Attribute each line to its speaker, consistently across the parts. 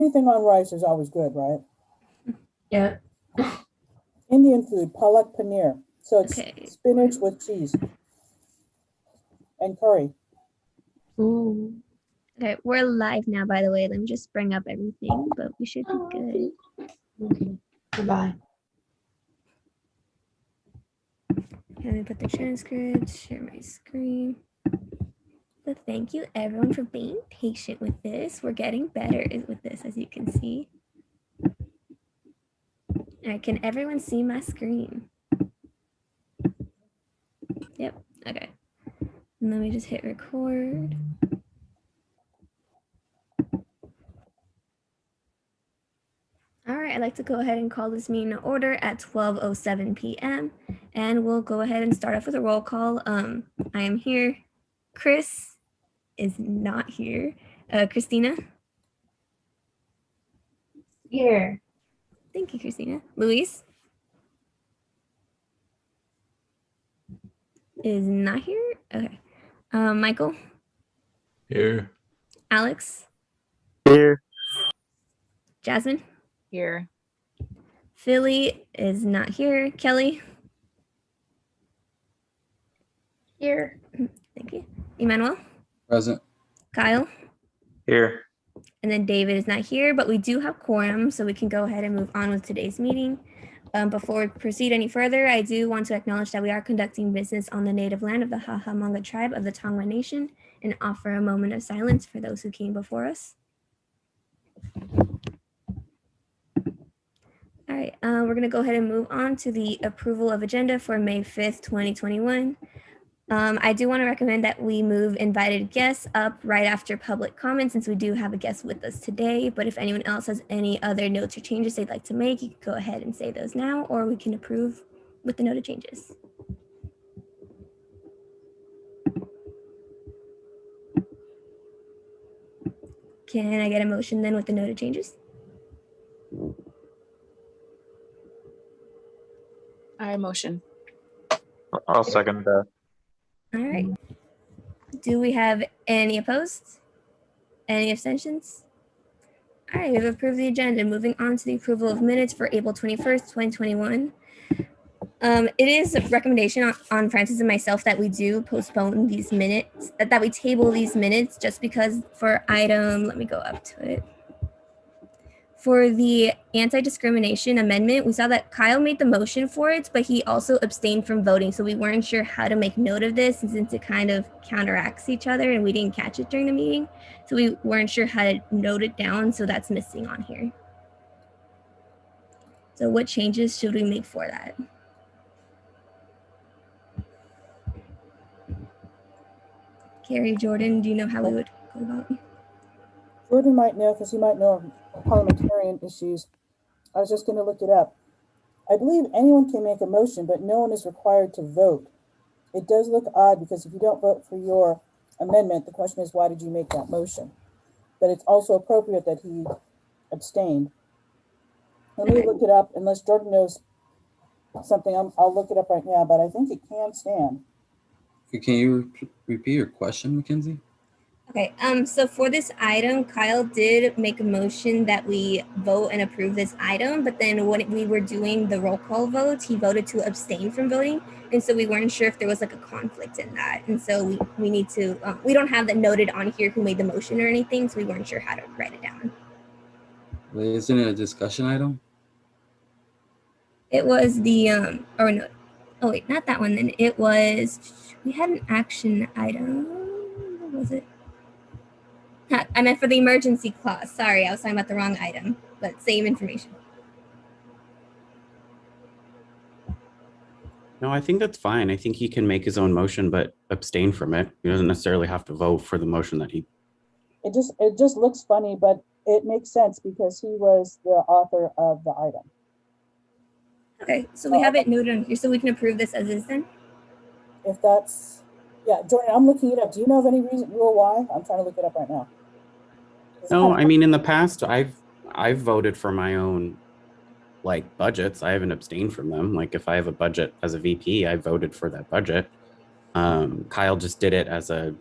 Speaker 1: Anything on rice is always good, right?
Speaker 2: Yeah.
Speaker 1: Indian food, palak paneer. So it's
Speaker 3: Okay.
Speaker 1: spinach with cheese and curry.
Speaker 2: Ooh.
Speaker 3: Okay, we're live now, by the way. Let me just bring up everything, but we should be good.
Speaker 2: Okay. Goodbye.
Speaker 3: Let me put the transcript, share my screen. But thank you everyone for being patient with this. We're getting better with this, as you can see. All right, can everyone see my screen? Yep, okay. And let me just hit record. All right, I'd like to go ahead and call this meeting to order at 12:07 p.m. And we'll go ahead and start off with a roll call. I am here. Chris is not here. Christina?
Speaker 2: Here.
Speaker 3: Thank you, Christina. Luis? Is not here? Okay. Michael?
Speaker 4: Here.
Speaker 3: Alex?
Speaker 4: Here.
Speaker 3: Jasmine?
Speaker 5: Here.
Speaker 3: Philly is not here. Kelly?
Speaker 2: Here.
Speaker 3: Thank you. Emmanuel?
Speaker 4: Present.
Speaker 3: Kyle?
Speaker 4: Here.
Speaker 3: And then David is not here, but we do have quorum, so we can go ahead and move on with today's meeting. Before we proceed any further, I do want to acknowledge that we are conducting business on the native land of the Hahamanga tribe of the Tongva Nation and offer a moment of silence for those who came before us. All right, we're going to go ahead and move on to the approval of agenda for May 5th, 2021. I do want to recommend that we move invited guests up right after public comment, since we do have a guest with us today. But if anyone else has any other notes or changes they'd like to make, you can go ahead and say those now, or we can approve with the noted changes. Can I get a motion then with the noted changes?
Speaker 5: I motion.
Speaker 4: I'll second that.
Speaker 3: All right. Do we have any opposed? Any abstentions? All right, we've approved the agenda. Moving on to the approval of minutes for April 21st, 2021. It is a recommendation on Francis and myself that we do postpone these minutes, that we table these minutes, just because for item, let me go up to it. For the anti-discrimination amendment, we saw that Kyle made the motion for it, but he also abstained from voting. So we weren't sure how to make note of this, since it kind of counteracts each other and we didn't catch it during the meeting. So we weren't sure how to note it down. So that's missing on here. So what changes should we make for that? Carrie, Jordan, do you know how we would go about it?
Speaker 1: Jordan might know, because he might know of parliamentarian issues. I was just going to look it up. I believe anyone can make a motion, but no one is required to vote. It does look odd, because if you don't vote for your amendment, the question is, why did you make that motion? But it's also appropriate that he abstained. Let me look it up, unless Jordan knows something. I'll look it up right now, but I think it can stand.
Speaker 6: Can you repeat your question, Mackenzie?
Speaker 3: Okay, so for this item, Kyle did make a motion that we vote and approve this item, but then when we were doing the roll call vote, he voted to abstain from voting, and so we weren't sure if there was like a conflict in that, and so we need to, we don't have that noted on here who made the motion or anything, so we weren't sure how to write it down.
Speaker 6: Wait, isn't it a discussion item?
Speaker 3: It was the, or no, oh wait, not that one then, it was, we had an action item, what was it? I meant for the emergency clause. Sorry, I was talking about the wrong item, but same information.
Speaker 7: No, I think that's fine. I think he can make his own motion, but abstain from it. He doesn't necessarily have to vote for the motion that he.
Speaker 1: It just looks funny, but it makes sense because he was the author of the item.
Speaker 3: Okay, so we have it noted on here, so we can approve this as is then?
Speaker 1: If that's, yeah, Jordan, I'm looking it up. Do you know of any reason or why? I'm trying to look it up right now.
Speaker 7: No, I mean, in the past, I've voted for my own like budgets. I haven't abstained from them. Like if I have a budget as a VP, I voted for that budget. Kyle just did it as a,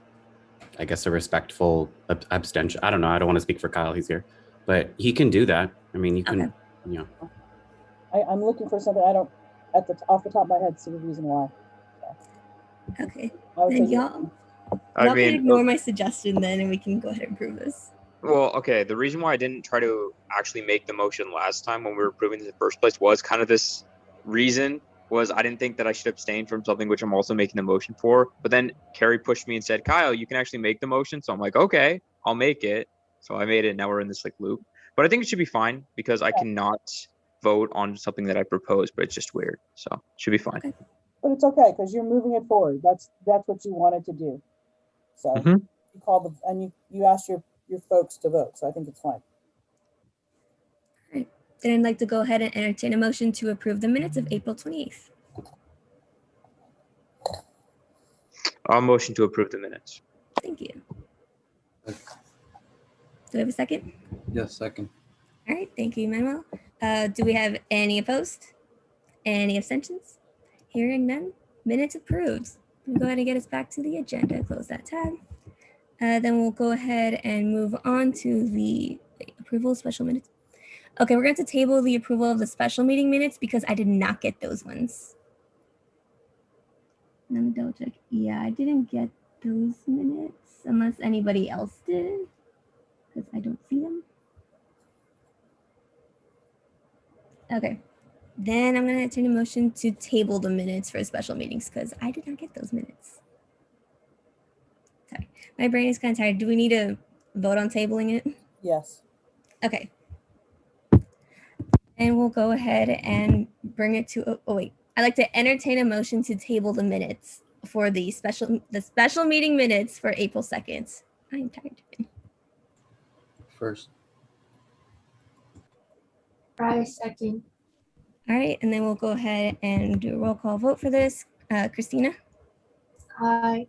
Speaker 7: I guess, a respectful abstention. I don't know. I don't want to speak for Kyle. He's here, but he can do that. I mean, you can,
Speaker 3: Okay.
Speaker 7: you know.
Speaker 1: I'm looking for something. I don't, off the top of my head, see the reason why.
Speaker 3: Okay.
Speaker 1: I would
Speaker 3: Then
Speaker 1: say
Speaker 3: y'all
Speaker 4: I
Speaker 3: can
Speaker 4: mean,
Speaker 3: ignore my suggestion then, and we can go ahead and approve this.
Speaker 4: well, okay. The reason why I didn't try to actually make the motion last time when we were approving it in the first place was kind of this reason was I didn't think that I should abstain from something which I'm also making the motion for. But then Carrie pushed me and said, Kyle, you can actually make the motion. So I'm like, okay, I'll make it. So I made it. Now we're in this like loop. But I think it should be fine because I cannot vote on something that I proposed, but it's just weird. So it should be fine.
Speaker 3: Okay.
Speaker 1: But it's okay because you're moving it forward. That's what you wanted to do. So
Speaker 4: Mhm.
Speaker 1: you called and you asked your folks to vote. So I think it's fine.
Speaker 3: Then I'd like to go ahead and entertain a motion to approve the minutes of April 28th.
Speaker 4: I'll motion to approve the minutes.
Speaker 3: Thank you. Do we have a second?
Speaker 6: Yes, second.
Speaker 3: All right, thank you, Manuel. Do we have any opposed? Any abstentions? Hearing none, minutes approved. We'll go ahead and get us back to the agenda. Close that tab. Then we'll go ahead and move on to the approval of special minutes. Okay, we're going to table the approval of the special meeting minutes because I did not get those ones. Let me double check. Yeah, I didn't get those minutes unless anybody else did because I don't see them. Okay, then I'm going to entertain a motion to table the minutes for special meetings because I did not get those minutes. Sorry, my brain is kind of tired. Do we need to vote on tabling it?
Speaker 1: Yes.
Speaker 3: Okay. And we'll go ahead and bring it to, oh wait, I'd like to entertain a motion to table the minutes for the special meeting minutes for April 2nd. I'm tired.
Speaker 6: First.
Speaker 2: I second.
Speaker 3: All right, and then we'll go ahead and do a roll call vote for this. Christina,
Speaker 2: Aye.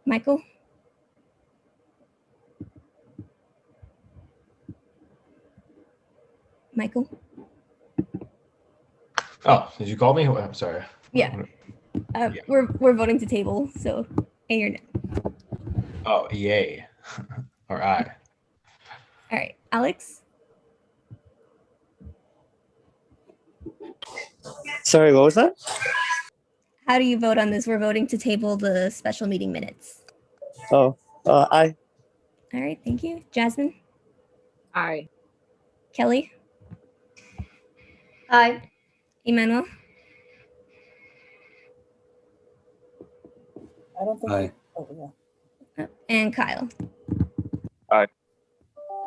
Speaker 3: Michael, Michael,
Speaker 8: Oh, did you call me? I'm sorry.
Speaker 3: yeah.
Speaker 8: Yeah.
Speaker 3: We're voting to table, so A or no.
Speaker 8: Oh, yay. Or aye.
Speaker 3: All right, Alex,
Speaker 9: Sorry, what was that?
Speaker 3: how do you vote on this? We're voting to table the special meeting minutes.
Speaker 9: Oh, I.
Speaker 3: All right, thank you. Jasmine,
Speaker 5: Aye.
Speaker 3: Kelly,
Speaker 2: Aye.
Speaker 3: Emmanuel,
Speaker 1: I don't think.
Speaker 6: Aye.
Speaker 1: Oh, yeah.
Speaker 3: and Kyle.
Speaker 4: Aye.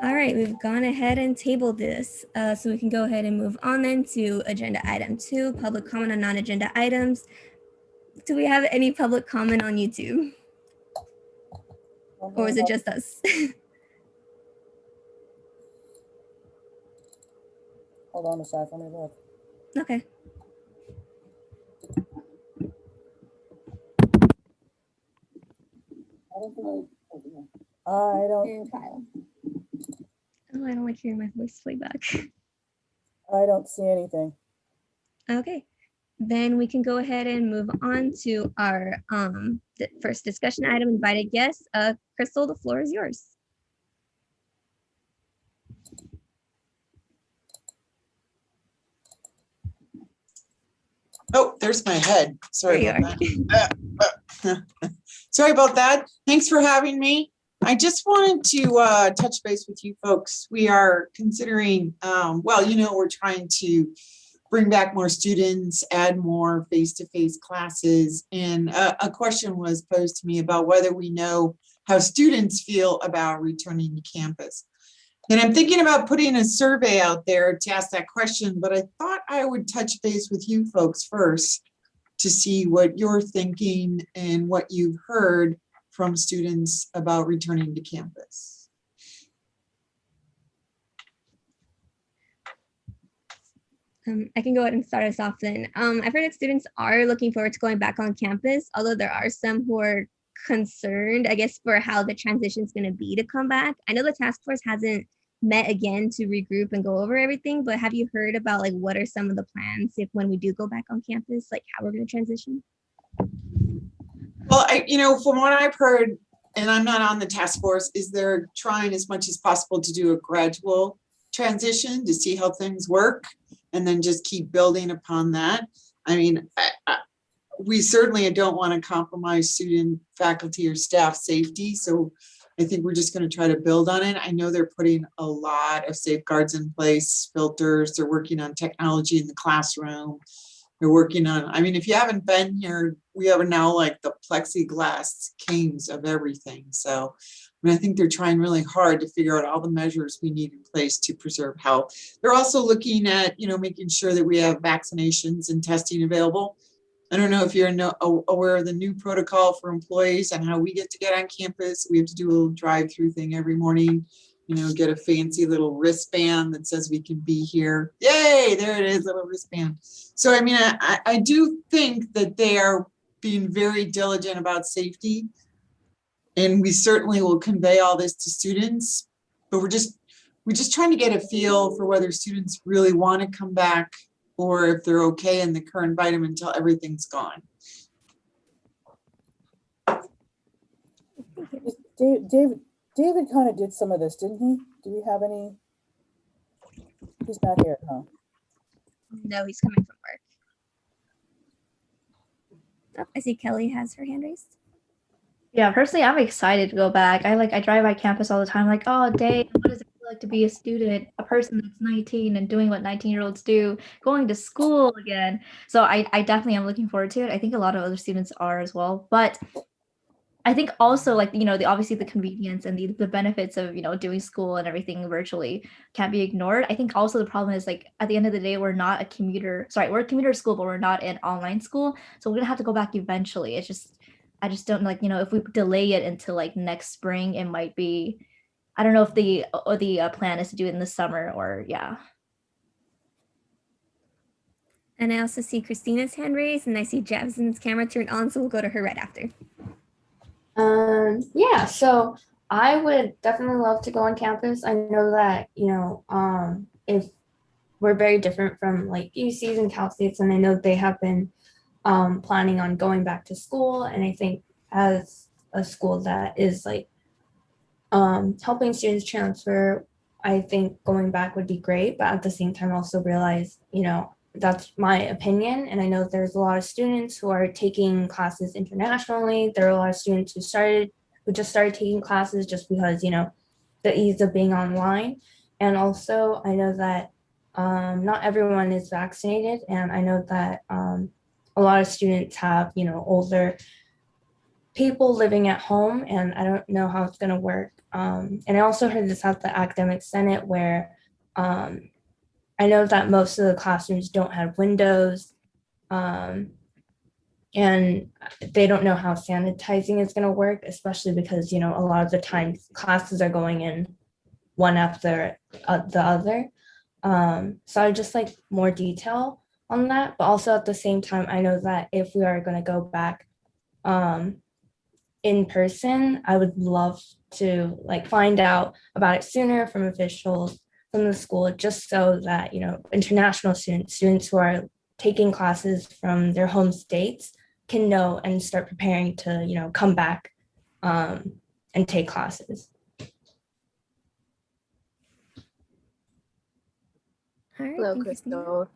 Speaker 3: All right, we've gone ahead and tabled this, so we can go ahead and move on then to agenda item 2, public comment on non-agenda items. Do we have any public comment on YouTube, or is it just us?
Speaker 1: Hold on a sec. Let me look.
Speaker 3: Okay.
Speaker 1: I don't think I don't.
Speaker 3: And Kyle. Oh, I don't like hearing my voice play back.
Speaker 1: I don't see anything.
Speaker 3: Okay, then we can go ahead and move on to our first discussion item, invited guests. Crystal, the floor is yours.
Speaker 10: Oh, there's my head. Sorry
Speaker 3: There
Speaker 10: about that. Sorry about that. Thanks for having me. I just wanted to touch base with you folks. We are considering, we're trying to bring back more students, add more face-to-face classes. And a question was posed to me about whether we know how students feel about returning to campus. And I'm thinking about putting a survey out there to ask that question, but I thought I would touch base with you folks first to see what you're thinking and what you've heard from students about returning to campus.
Speaker 3: I can go ahead and start us off then. I've heard that students are looking forward to going back on campus, although there are some who are concerned, I guess, for how the transition is going to be to come back. I know the task force hasn't met again to regroup and go over everything, but have you heard about like what are some of the plans if when we do go back on campus, like how we're going to transition?
Speaker 10: Well, from what I've heard, and I'm not on the task force, is they're trying as much as possible to do a gradual transition to see how things work and then just keep building upon that. I mean, we certainly don't want to compromise student, faculty, or staff safety. So I think we're just going to try to build on it. I know they're putting a lot of safeguards in place, filters. They're working on technology in the classroom. They're working on, I mean, if you haven't been here, we have now like the plexiglass canes of everything. So I think they're trying really hard to figure out all the measures we need in place to preserve health. They're also looking at, making sure that we have vaccinations and testing available. I don't know if you're aware of the new protocol for employees and how we get on campus. We have to do a little drive-through thing every morning, get a fancy little wristband that says we can be here. Yay, there it is, little wristband. So, I mean, I do think that they are being very diligent about safety. And we certainly will convey all this to students, but we're just trying to get a feel for whether students really want to come back or if they're okay in the current environment until everything's gone.
Speaker 1: David kind of did some of this, didn't he? Do we have any? He's not here, huh?
Speaker 3: No, he's coming from work. Oh, I see Kelly has her hand raised.
Speaker 11: Yeah, personally, I'm excited to go back. I drive by campus all the time, like, oh, dang, what does it feel like to be a student, a person that's 19 and doing what 19-year-olds do, going to school again. So I definitely am looking forward to it. I think a lot of other students are as well. But I think also, like, obviously the convenience and the benefits of, doing school and everything virtually can't be ignored. I think also the problem is, like, at the end of the day, we're a commuter school, but we're not an online school. So we're going to have to go back eventually. I just don't, like, if we delay it until like next spring, it might be, I don't know if the plan is to do it in the summer or yeah.
Speaker 3: And I also see Christina's hand raised and I see Jasmine's camera turned on. So we'll go to her right after.
Speaker 2: Yeah, so I would definitely love to go on campus. I know that, if we're very different from like UCs and Cal States, and I know they have been planning on going back to school. And I think as a school that is like helping students transfer, I think going back would be great. But at the same time, also realize, that's my opinion. And I know there's a lot of students who are taking classes internationally. There are a lot of students who just started taking classes just because, the ease of being online. And also I know that not everyone is vaccinated. And I know that a lot of students have, older people living at home, and I don't know how it's going to work. And I also heard this at the academic senate where I know that most of the classrooms don't have windows, and they don't know how sanitizing is going to work, especially because, a lot of the times classes are going in one after the other. So I just like more detail on that. But also at the same time, I know that if we are going to go back in person, I would love to like find out about it sooner from officials from the school, just so that, international students who are taking classes from their home states can know and start preparing to, come back and take classes.
Speaker 3: All right,
Speaker 5: Hello, Crystal.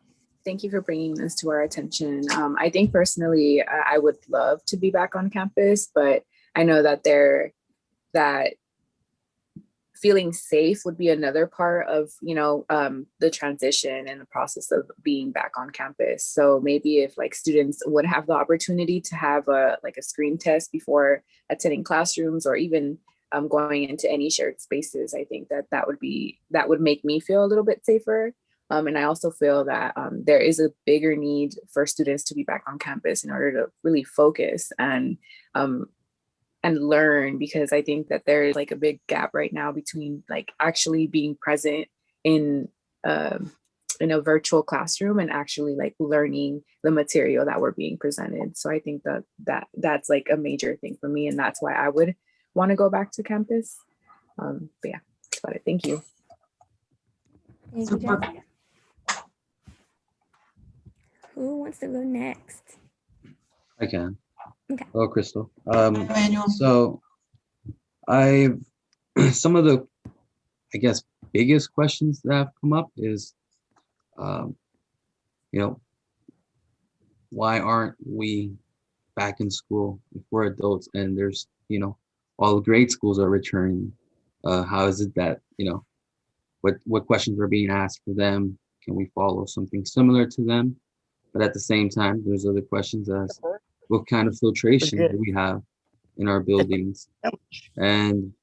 Speaker 5: Thank you for bringing this to our attention. I think personally, I would love to be back on campus, but I know that that feeling safe would be another part of, the transition and the process of being back on campus. So maybe if like students would have the opportunity to have a screen test before attending classrooms or even going into any shared spaces, I think that would make me feel a little bit safer. And I also feel that there is a bigger need for students to be back on campus in order to really focus and learn, because I think that there is like a big gap right now between like actually being present in a virtual classroom and actually like learning the material that we're being presented. So I think that's like a major thing for me, and that's why I would want to go back to campus. But yeah, that's about it. Thank you.
Speaker 3: Thank you, Jessica. Who wants to go next?
Speaker 6: I can.
Speaker 3: Okay.
Speaker 6: Hello, Crystal.
Speaker 10: Manuel.
Speaker 6: So some of the, I guess, biggest questions that have come up is, you know, why aren't we back in school if we're adults and there's, you know, all the grade schools are returning? How is it that, you know, what questions are being asked for them? Can we follow something similar to them? But at the same time, there's other questions as what kind of filtration do we have in our buildings? And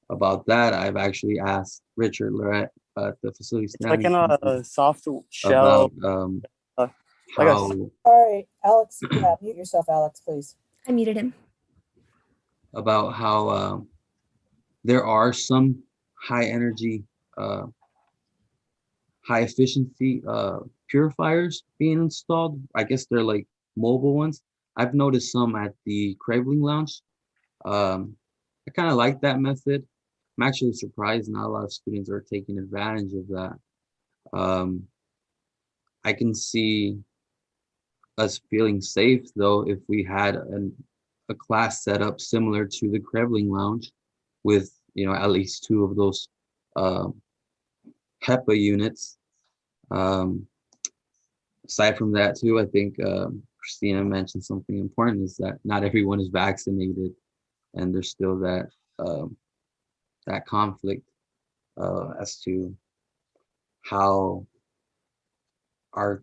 Speaker 6: about that, I've actually asked Richard Lorette at the facility
Speaker 9: It's like in
Speaker 6: standing
Speaker 9: a soft
Speaker 6: about
Speaker 9: shell. Like
Speaker 6: how
Speaker 1: All right, Alex, yeah, mute yourself, Alex, please.
Speaker 3: I muted him.
Speaker 6: about how there are some high energy, high efficiency purifiers being installed. I guess they're like mobile ones. I've noticed some at the Craveling Lounge. I kind of like that method. I'm actually surprised not a lot of students are taking advantage of that. I can see us feeling safe though if we had a class set up similar to the Craveling Lounge with, you know, at least 2 of those HEPA units. Aside from that too, I think Christina mentioned something important, is that not everyone is vaccinated, and there's still that that conflict as to how our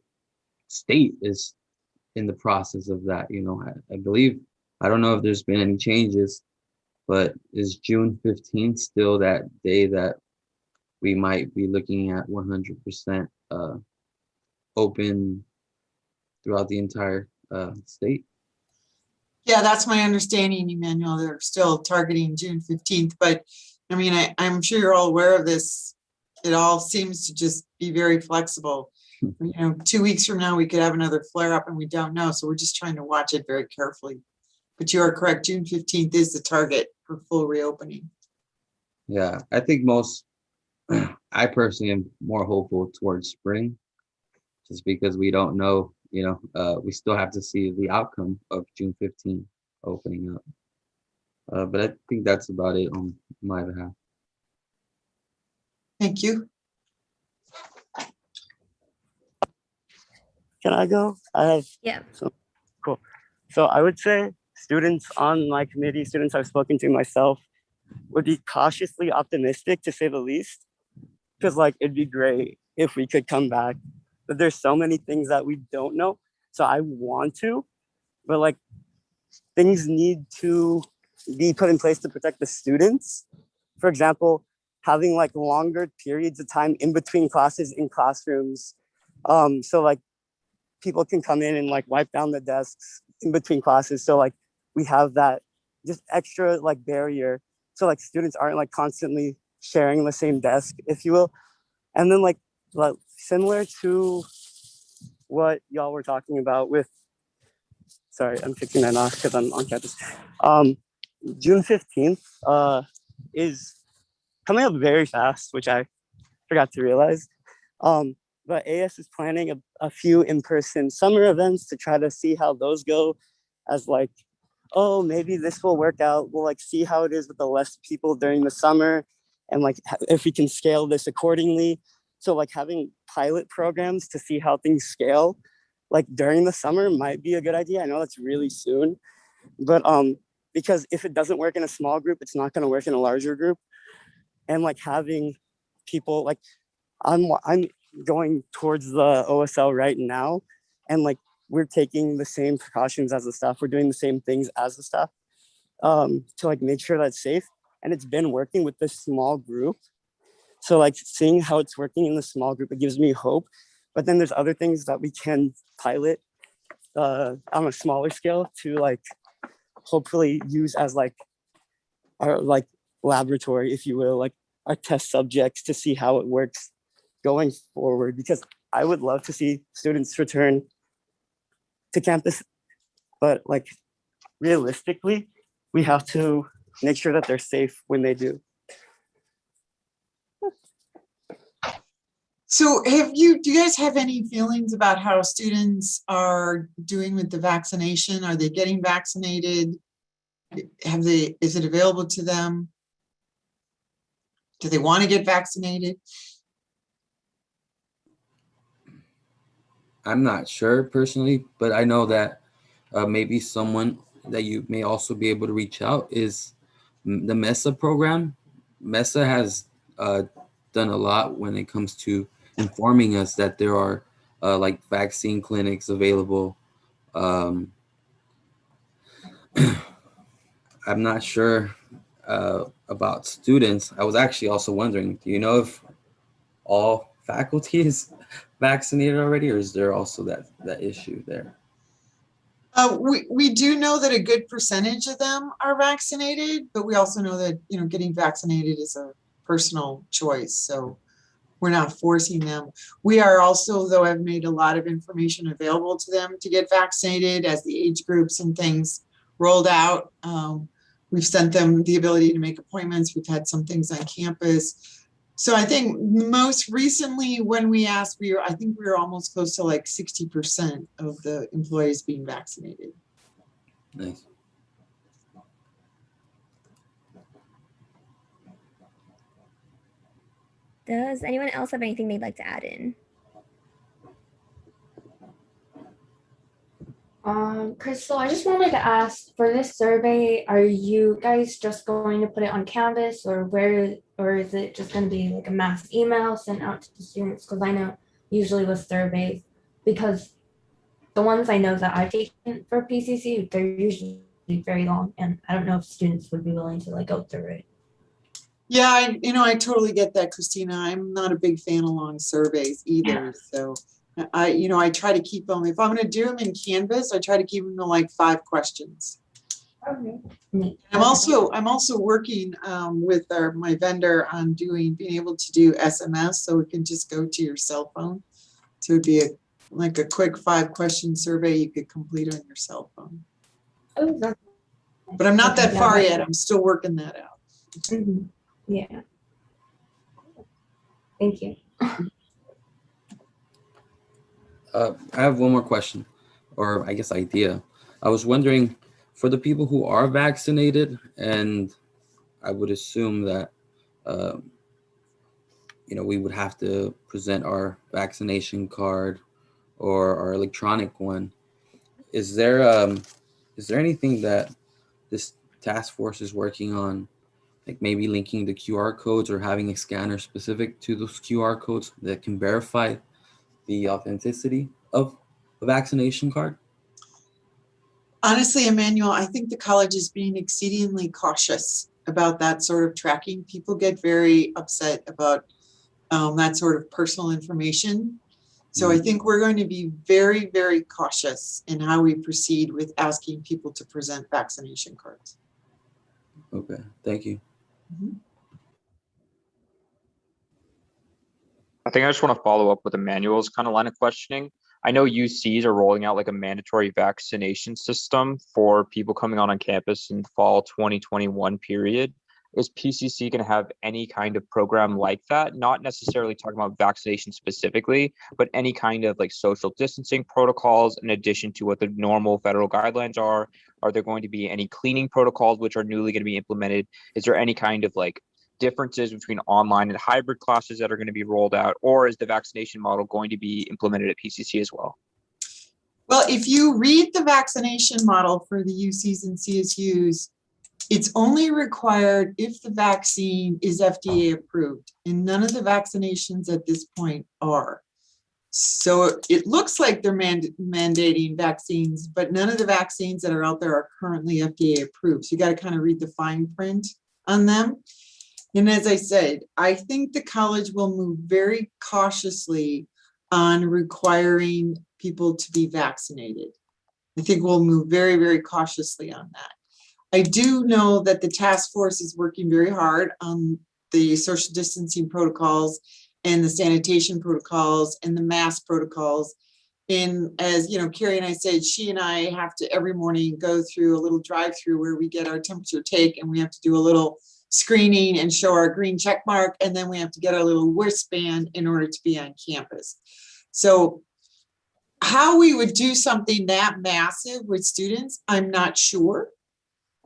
Speaker 6: state is in the process of that. You know, I believe, I don't know if there's been any changes, but is June 15th still that day that we might be looking at 100% open throughout the entire state?
Speaker 10: Yeah, that's my understanding, Emmanuel. They're still targeting June 15th, but I mean, I'm sure you're all aware of this. It all seems to just be very flexible. You know, 2 weeks from now, we could have another flare up and we don't know. So we're just trying to watch it very carefully. But you are correct. June 15th is the target for full reopening.
Speaker 6: Yeah, I think I personally am more hopeful towards spring, just because we don't know, you know, we still have to see the outcome of June 15th opening up. But I think that's about it on my behalf.
Speaker 10: Thank you.
Speaker 9: Can I go? I have cool. So I would say students on my committee, students I've spoken to myself, would be cautiously optimistic to say the least. Because like it'd be great if we could come back. But there's so many things that we don't know. So I want to, but like things need to be put in place to protect the students. For example, having like longer periods of time in between classes in classrooms. So like people can come in and like wipe down the desks in between classes. So like we have that just extra like barrier. So like students aren't like constantly sharing the same desk, if you will. And then like similar to what y'all were talking about with, sorry, I'm kicking that off because I'm on campus. June 15th is coming up very fast, which I forgot to realize. But AS is planning a few in-person summer events to try to see how those go, as like, oh, maybe this will work out. We'll like see how it is with the less people during the summer, and like if we can scale this accordingly. So like having pilot programs to see how things scale like during the summer might be a good idea. I know that's really soon, but because if it doesn't work in a small group, it's not going to work in a larger group. And like having people like, I'm going towards the OSL right now, and like we're taking the same precautions as the staff. We're doing the same things as the staff to like make sure that's safe. And it's been working with this small group. So like seeing how it's working in the small group, it gives me hope. But then there's other things that we can pilot on a smaller scale to like hopefully use as like our like laboratory, if you will, like our test subjects to see how it works going forward. Because I would love to see students return to campus, but like realistically, we have to make sure that they're safe when they do.
Speaker 10: So do you guys have any feelings about how students are doing with the vaccination? Are they getting vaccinated? Is it available to them? Do they want to get vaccinated?
Speaker 6: I'm not sure personally, but I know that maybe someone that you may also be able to reach out is the MESA program. MESA has done a lot when it comes to informing us that there are like vaccine clinics available. Um, I'm not sure about students. I was actually also wondering, do you know if all faculty is vaccinated already, or is there also that issue there?
Speaker 10: We do know that a good percentage of them are vaccinated, but we also know that, you know, getting vaccinated is a personal choice. So we're not forcing them. We are also, though, have made a lot of information available to them to get vaccinated as the age groups and things rolled out. We've sent them the ability to make appointments. We've had some things on campus. So I think most recently when we asked, I think we were almost close to like 60% of the employees being vaccinated.
Speaker 6: Nice.
Speaker 3: Does anyone else have anything they'd like to add in?
Speaker 2: Crystal, I just wanted to ask, for this survey, are you guys just going to put it on Canvas, or is it just going to be like a mass email sent out to the students? Because I know usually with surveys, because the ones I know that I've taken for PCC, they're usually very long, and I don't know if students would be willing to like go through it.
Speaker 10: Yeah, I totally get that, Christina. I'm not a big fan of long surveys either. So I try to keep them, if I'm going to do them in Canvas, I try to keep them to like 5 questions.
Speaker 2: Okay.
Speaker 10: I'm also working with my vendor on being able to do SMS, so it can just go to your cell phone. So it'd be like a quick 5-question survey you could complete on your cell phone.
Speaker 2: Oh, that's nice.
Speaker 10: But I'm not that
Speaker 2: Yeah,
Speaker 10: far yet. I'm still working that out.
Speaker 2: Mm-hmm. Yeah. Thank you.
Speaker 6: I have one more question, or I guess idea. I was wondering, for the people who are vaccinated, and I would assume that, we would have to present our vaccination card or our electronic one. Is there anything that this task force is working on, like maybe linking the QR codes or having a scanner specific to those QR codes that can verify the authenticity of a vaccination card?
Speaker 10: Honestly, Emmanuel, I think the college is being exceedingly cautious about that sort of tracking. People get very upset about that sort of personal information. So I think we're going to be very, very cautious in how we proceed with asking people to present vaccination cards.
Speaker 6: Okay, thank you.
Speaker 10: Mm-hmm.
Speaker 4: I think I just want to follow up with Emmanuel's kind of line of questioning. I know UCs are rolling out like a mandatory vaccination system for people coming on campus in the fall 2021 period. Is PCC going to have any kind of program like that? Not necessarily talking about vaccination specifically, but any kind of like social distancing protocols in addition to what the normal federal guidelines are? Are there going to be any cleaning protocols which are newly going to be implemented? Is there any kind of like differences between online and hybrid classes that are going to be rolled out, or is the vaccination model going to be implemented at PCC as well?
Speaker 10: Well, if you read the vaccination model for the UCs and CSUs, it's only required if the vaccine is FDA approved, and none of the vaccinations at this point are. So it looks like they're mandating vaccines, but none of the vaccines that are out there are currently FDA approved. So you got to kind of read the fine print on them. And as I said, I think the college will move very cautiously on requiring people to be vaccinated. I think we'll move very, very cautiously on that. I do know that the task force is working very hard on the social distancing protocols and the sanitation protocols and the mask protocols. And as you know, Carrie and I said, she and I have to every morning go through a little drive-through where we get our temperature take, and we have to do a little screening and show our green check mark, and then we have to get our little wristband in order to be on campus. So how we would do something that massive with students, I'm not sure.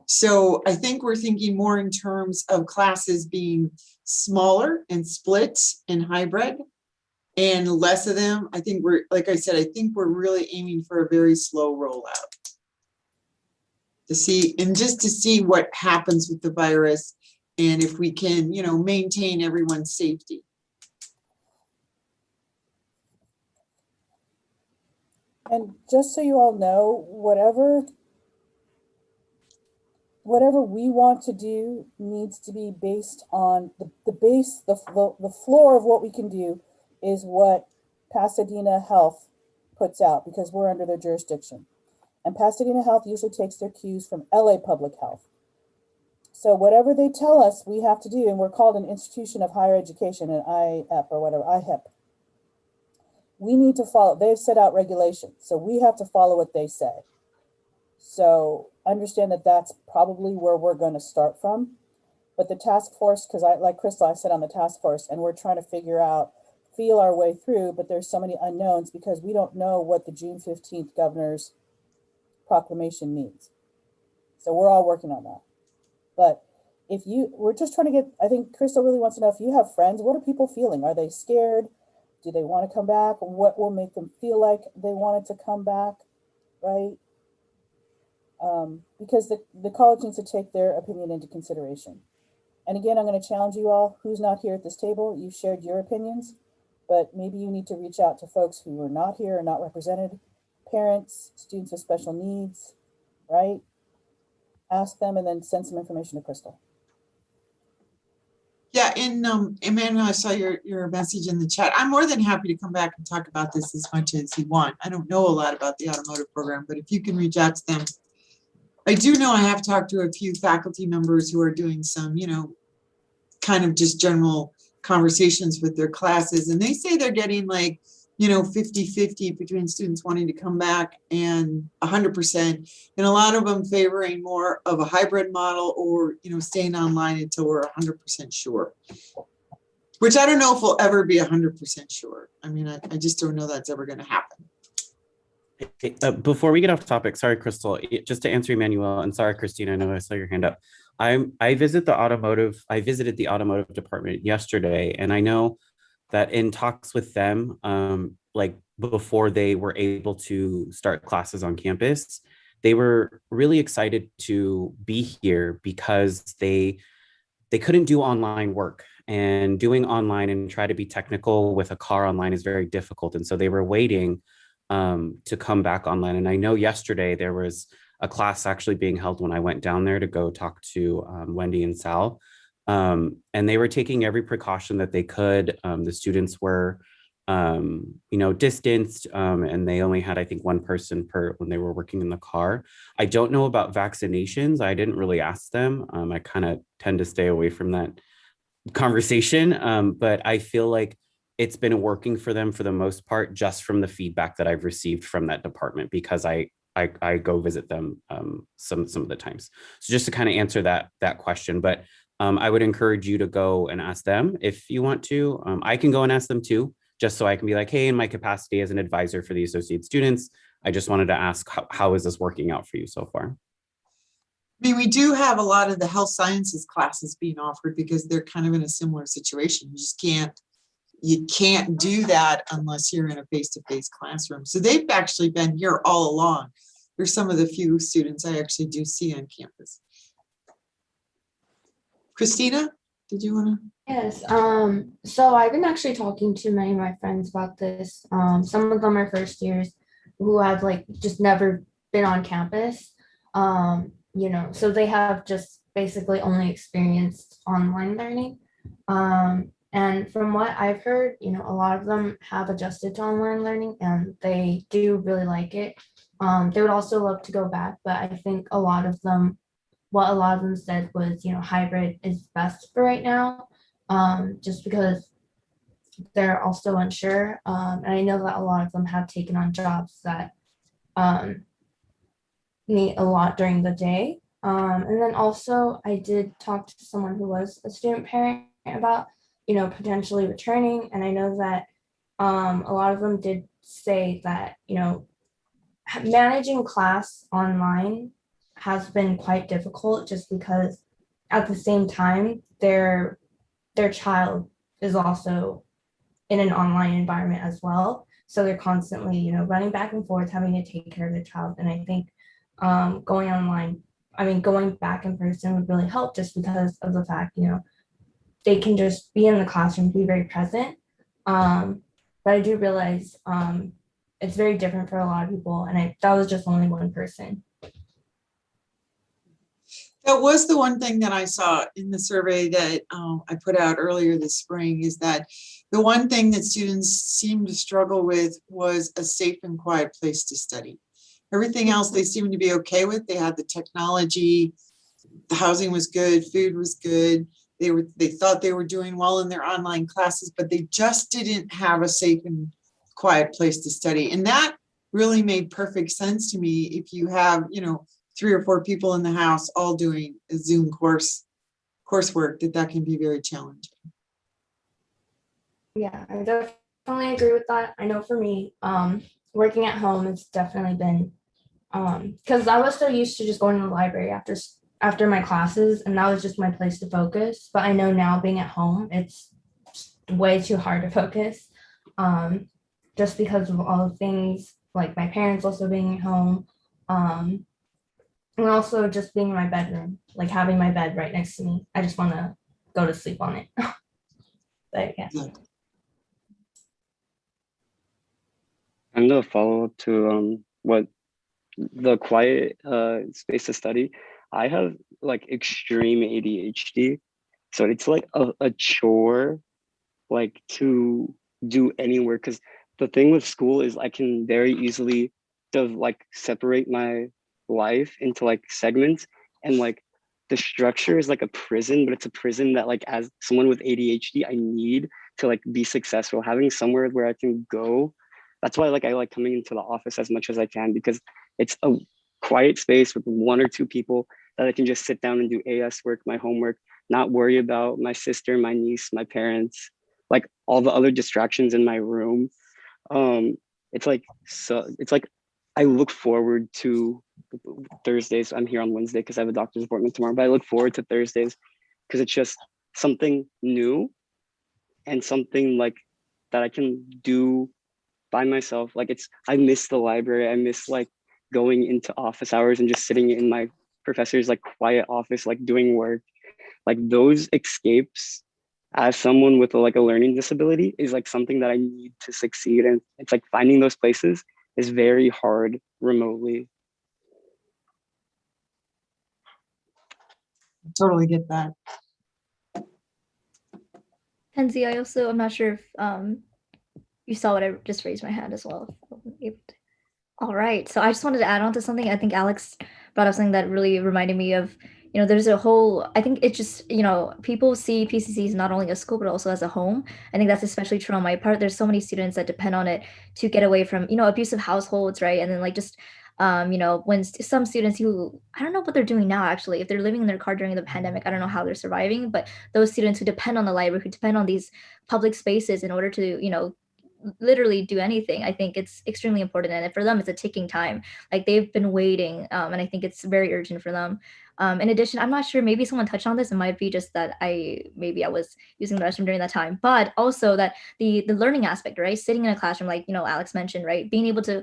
Speaker 10: So I think we're thinking more in terms of classes being smaller and split and hybrid and less of them. I think we're, like I said, I think we're really aiming for a very slow rollout to see, and just to see what happens with the virus and if we can, you know, maintain everyone's safety.
Speaker 1: And just so you all know, whatever we want to do needs to be based on the floor of what we can do is what Pasadena Health puts out, because we're under their jurisdiction. And Pasadena Health usually takes their cues from LA Public Health. So whatever they tell us we have to do, and we're called an institution of higher education, an IEP or whatever, IHEP, we need to follow. They've set out regulations, so we have to follow what they say. So understand that that's probably where we're going to start from. But the task force, because like Crystal, I sit on the task force, and we're trying to feel our way through, but there's so many unknowns because we don't know what the June 15th governor's proclamation means. So we're all working on that. But we're just trying to get, I think Crystal really wants to know, if you have friends, what are people feeling? Are they scared? Do they want to come back? What will make them feel like they wanted to come back, right? Because the college needs to take their opinion into consideration. And again, I'm going to challenge you all, who's not here at this table, you've shared your opinions, but maybe you need to reach out to folks who are not here or not represented, parents, students with special needs, right? Ask them and then send some information to Crystal.
Speaker 10: Yeah, and Emmanuel, I saw your message in the chat. I'm more than happy to come back and talk about this as much as you want. I don't know a lot about the automotive program, but if you can reach out to them. I do know I have talked to a few faculty members who are doing some, you know, kind of just general conversations with their classes, and they say they're getting like, you know, 50-50 between students wanting to come back and 100%, and a lot of them favoring more of a hybrid model, or, you know, staying online until we're 100% sure, which I don't know if we'll ever be 100% sure. I mean, I just don't know that's ever going to happen.
Speaker 7: Before we get off topic, sorry, Crystal, just to answer Emmanuel, and sorry, Christina, I know I saw your hand up. I visited the automotive department yesterday, and I know that in talks with them, like before they were able to start classes on campus, they were really excited to be here because they couldn't do online work, and doing online and try to be technical with a car online is very difficult. And so they were waiting to come back online. And I know yesterday there was a class actually being held when I went down there to go talk to Wendy and Sal. And they were taking every precaution that they could. The students were, you know, distanced, and they only had, I think, one person when they were working in the car. I don't know about vaccinations. I didn't really ask them. I kind of tend to stay away from that conversation, but I feel like it's been working for them for the most part, just from the feedback that I've received from that department, because I go visit them some of the times. So just to kind of answer that question, but I would encourage you to go and ask them if you want to. I can go and ask them too, just so I can be like, hey, in my capacity as an advisor for the associate students, I just wanted to ask, how is this working out for you so far?
Speaker 10: I mean, we do have a lot of the health sciences classes being offered because they're kind of in a similar situation. You can't do that unless you're in a face-to-face classroom. So they've actually been here all along. They're some of the few students I actually do see on campus. Christina, did you want to?
Speaker 2: Yes. So I've been actually talking to many of my friends about this. Some of them are first years who have like just never been on campus. You know, so they have just basically only experienced online learning. And from what I've heard, you know, a lot of them have adjusted to online learning and they do really like it. They would also love to go back, but I think what a lot of them said was, you know, hybrid is best for right now, just because they're also unsure. And I know that a lot of them have taken on jobs that need a lot during the day. And then also I did talk to someone who was a student parent about, you know, potentially returning. And I know that a lot of them did say that, you know, managing class online has been quite difficult just because at the same time their child is also in an online environment as well. So they're constantly, running back and forth, having to take care of the child. And I think going online, going back in person would really help just because of the fact, they can just be in the classroom, be very present. But I do realize it's very different for a lot of people. And that was just only one person.
Speaker 10: That was the one thing that I saw in the survey that I put out earlier this spring, is that the one thing that students seemed to struggle with was a safe and quiet place to study. Everything else they seemed to be okay with. They had the technology, the housing was good, food was good. They thought they were doing well in their online classes, but they just didn't have a safe and quiet place to study. And that really made perfect sense to me. If you have, 3 or 4 people in the house all doing a Zoom coursework, that can be very challenging.
Speaker 2: Yeah, I definitely agree with that. I know for me, working at home, it's definitely been because I was so used to just going to the library after my classes, and that was just my place to focus. But I know now being at home, it's way too hard to focus, just because of all the things, like my parents also being at home, and also just being in my bedroom, like having my bed right next to me. I just want to go to sleep on it. But yeah.
Speaker 9: And a follow up to what the quiet space to study. I have like extreme ADHD, so it's like a chore, like to do anywhere. Because the thing with school is I can very easily like separate my life into like segments, and like the structure is like a prison, but it's a prison that, like, as someone with ADHD, I need to like be successful. Having somewhere where I can go. That's why like I like coming into the office as much as I can, because it's a quiet space with 1 or 2 people that I can just sit down and do AS work, my homework, not worry about my sister, my niece, my parents, like all the other distractions in my room. It's like, so it's like I look forward to Thursdays. I'm here on Wednesday because I have a doctor's appointment tomorrow, but I look forward to Thursdays because it's just something new and something like that I can do by myself. Like I miss the library. I miss like going into office hours and just sitting in my professor's like quiet office, like doing work. Like those escapes as someone with like a learning disability is like something that I need to succeed. And it's like finding those places is very hard remotely.
Speaker 10: Totally get that.
Speaker 11: Kenzie, I'm not sure if you saw what I just raised my hand as well. All right. So I just wanted to add on to something. I think Alex brought up something that really reminded me of, there's a whole, I think it just, people see PCCs not only as school, but also as a home. I think that's especially true on my part. There's so many students that depend on it to get away from, abusive households, right? And then like just, when some students who, I don't know what they're doing now, actually, if they're living in their car during the pandemic, I don't know how they're surviving, but those students who depend on the library, who depend on these public spaces in order to, literally do anything, I think it's extremely important. And for them, it's a ticking time. Like they've been waiting, and I think it's very urgent for them. In addition, I'm not sure, maybe someone touched on this. It might be just that I was using the restroom during that time, but also that the learning aspect, right? Sitting in a classroom, like, Alex mentioned, right? Being able to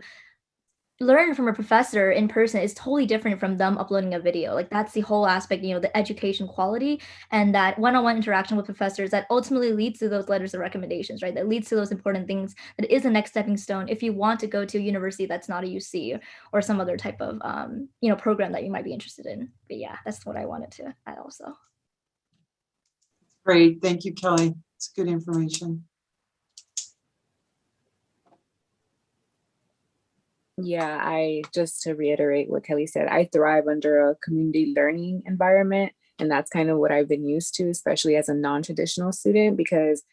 Speaker 11: learn from a professor in person is totally different from them uploading a video. Like that's the whole aspect, the education quality and that one-on-one interaction with professors that ultimately leads to those letters of recommendations, right? That leads to those important things that is the next stepping stone if you want to go to a university that's not a UC or some other type of program that you might be interested in. But yeah, that's what I wanted to add also.
Speaker 10: Great, thank you, Kelly. It's good information.
Speaker 5: Yeah, I just to reiterate what Kelly said, I thrive under a community learning environment. And that's kind of what I've been used to, especially as a non-traditional student, because,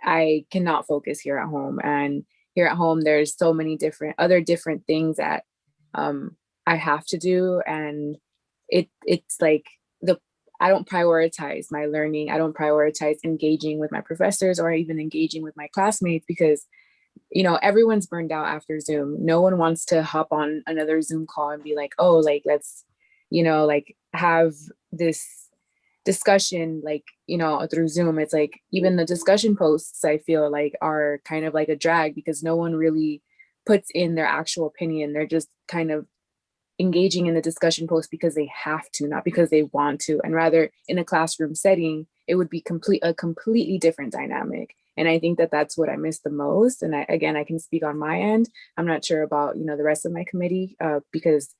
Speaker 5: I cannot focus here at home. And here at home, there's so many other different things that I have to do. And it's like I don't prioritize my learning. I don't prioritize engaging with my professors or even engaging with my classmates because everyone's burned out after Zoom. No one wants to hop on another Zoom call and be like, oh, like, let's, like have this discussion, like, through Zoom. It's like, even the discussion posts, I feel like, are kind of like a drag because no one really puts in their actual opinion. They're just kind of engaging in the discussion post because they have to, not because they want to. And rather, in a classroom setting, it would be a completely different dynamic. And I think that that's what I miss the most. And I can speak on my end. I'm not sure about, the rest of my committee because,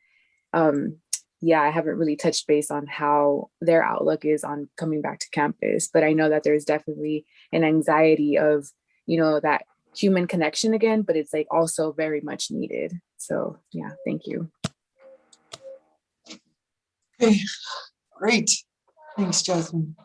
Speaker 5: I haven't really touched base on how their outlook is on coming back to campus. But I know that there's definitely an anxiety of, that human connection again, but it's like also very much needed. So yeah, thank you.
Speaker 10: Okay, great. Thanks, Jasmine.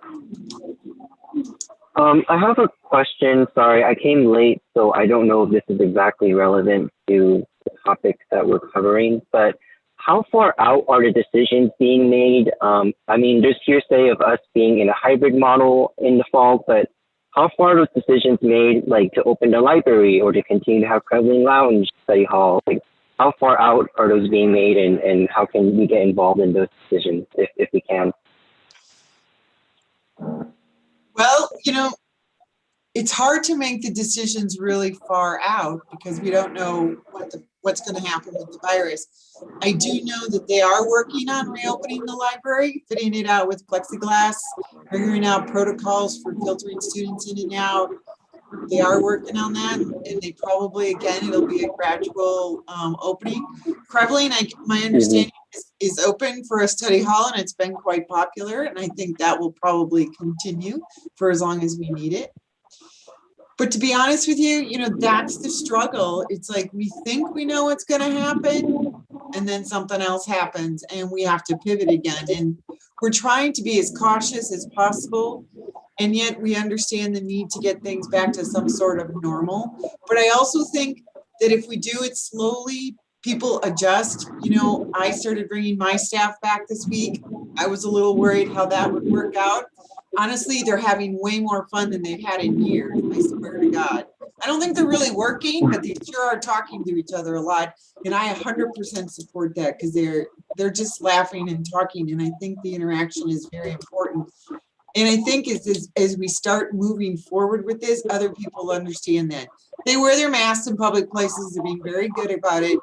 Speaker 12: I have a question. Sorry, I came late, so I don't know if this is exactly relevant to the topic that we're covering, but how far out are the decisions being made? I mean, there's hearsay of us being in a hybrid model in the fall, but how far are those decisions made, like to open the library or to continue to have Kremlin Lounge, study hall? Like, how far out are those being made, and how can we get involved in those decisions if we can?
Speaker 10: Well, it's hard to make the decisions really far out because we don't know what's going to happen with the virus. I do know that they are working on reopening the library, fitting it out with plexiglass, figuring out protocols for filtering students in and out. They are working on that, and they probably, again, it'll be a gradual opening. Kremlin, my understanding is open for a study hall, and it's been quite popular, and I think that will probably continue for as long as we need it. But to be honest with you, that's the struggle. It's like we think we know what's going to happen, and then something else happens, and we have to pivot again. And we're trying to be as cautious as possible, and yet we understand the need to get things back to some sort of normal. But I also think that if we do it slowly, people adjust. I started bringing my staff back this week. I was a little worried how that would work out. Honestly, they're having way more fun than they've had in years. I swear to God. I don't think they're really working, but they sure are talking to each other a lot. And I 100% support that because they're just laughing and talking. And I think the interaction is very important. And I think as we start moving forward with this, other people understand that. They wear their masks in public places. They're being very good about it.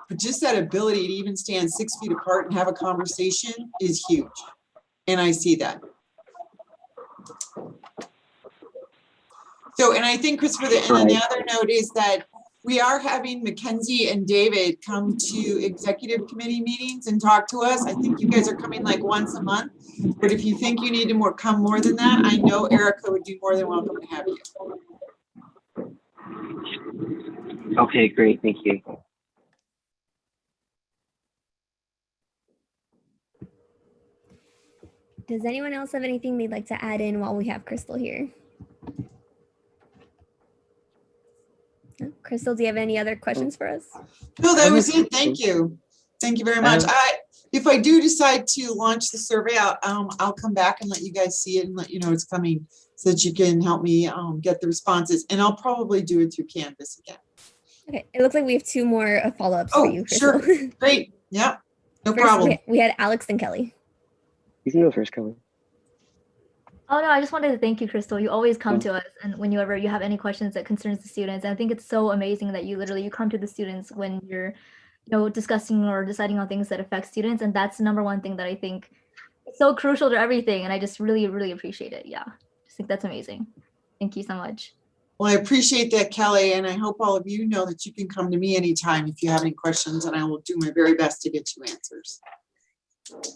Speaker 10: But just that ability to even stand 6 feet apart and have a conversation is huge. And I see that. So, and I think, Christopher, and then the other note is that we are having Mackenzie and David come to executive committee meetings and talk to us. I think you guys are coming like once a month, but if you think you need to come more than that, I know Erica would be more than welcome to have you.
Speaker 12: Okay, great, thank you.
Speaker 3: Does anyone else have anything they'd like to add in while we have Crystal here? No? Crystal, do you have any other questions for us?
Speaker 10: No, that was it. Thank you. Thank you very much. If I do decide to launch the survey, I'll come back and let you guys see it and let you know it's coming so that you can help me get the responses. And I'll probably do it through Canvas again.
Speaker 3: Okay, it looks like we have 2 more follow-ups for you, Crystal.
Speaker 10: Sure. Great. Yeah, no
Speaker 3: First,
Speaker 10: problem.
Speaker 3: We had Alex and Kelly.
Speaker 9: You can go first, Kelly.
Speaker 11: Oh no, I just wanted to thank you, Crystal. You always come to us, and whenever you have any questions that concerns the students, and I think it's so amazing that you come to the students when you're, discussing or deciding on things that affect students, and that's the number one thing that I think is so crucial to everything, and I just really, really appreciate it. Yeah, just think that's amazing. Thank you so much.
Speaker 10: Well, I appreciate that, Kelly, and I hope all of you know that you can come to me anytime if you have any questions, and I will do my very best to get you answers.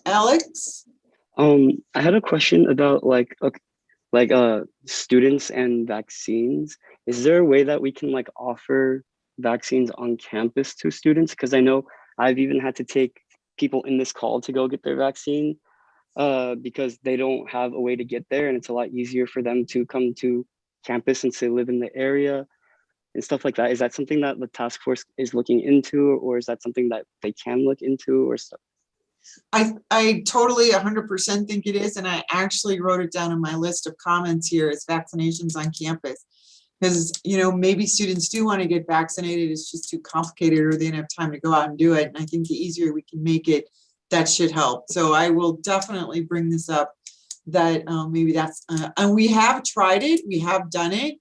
Speaker 10: Alex?
Speaker 9: I had a question about students and vaccines. Is there a way that we can offer vaccines on campus to students? Because I know I've even had to take people in this call to go get their vaccine because they don't have a way to get there, and it's a lot easier for them to come to campus since they live in the area and stuff like that. Is that something that the task force is looking into, or is that something that they can look into or stuff?
Speaker 10: I totally 100% think it is, and I actually wrote it down in my list of comments here as vaccinations on campus. Because, maybe students do want to get vaccinated. It's just too complicated or they don't have time to go out and do it. And I think the easier we can make it, that should help. So I will definitely bring this up that maybe that's, and we have tried it. We have done it,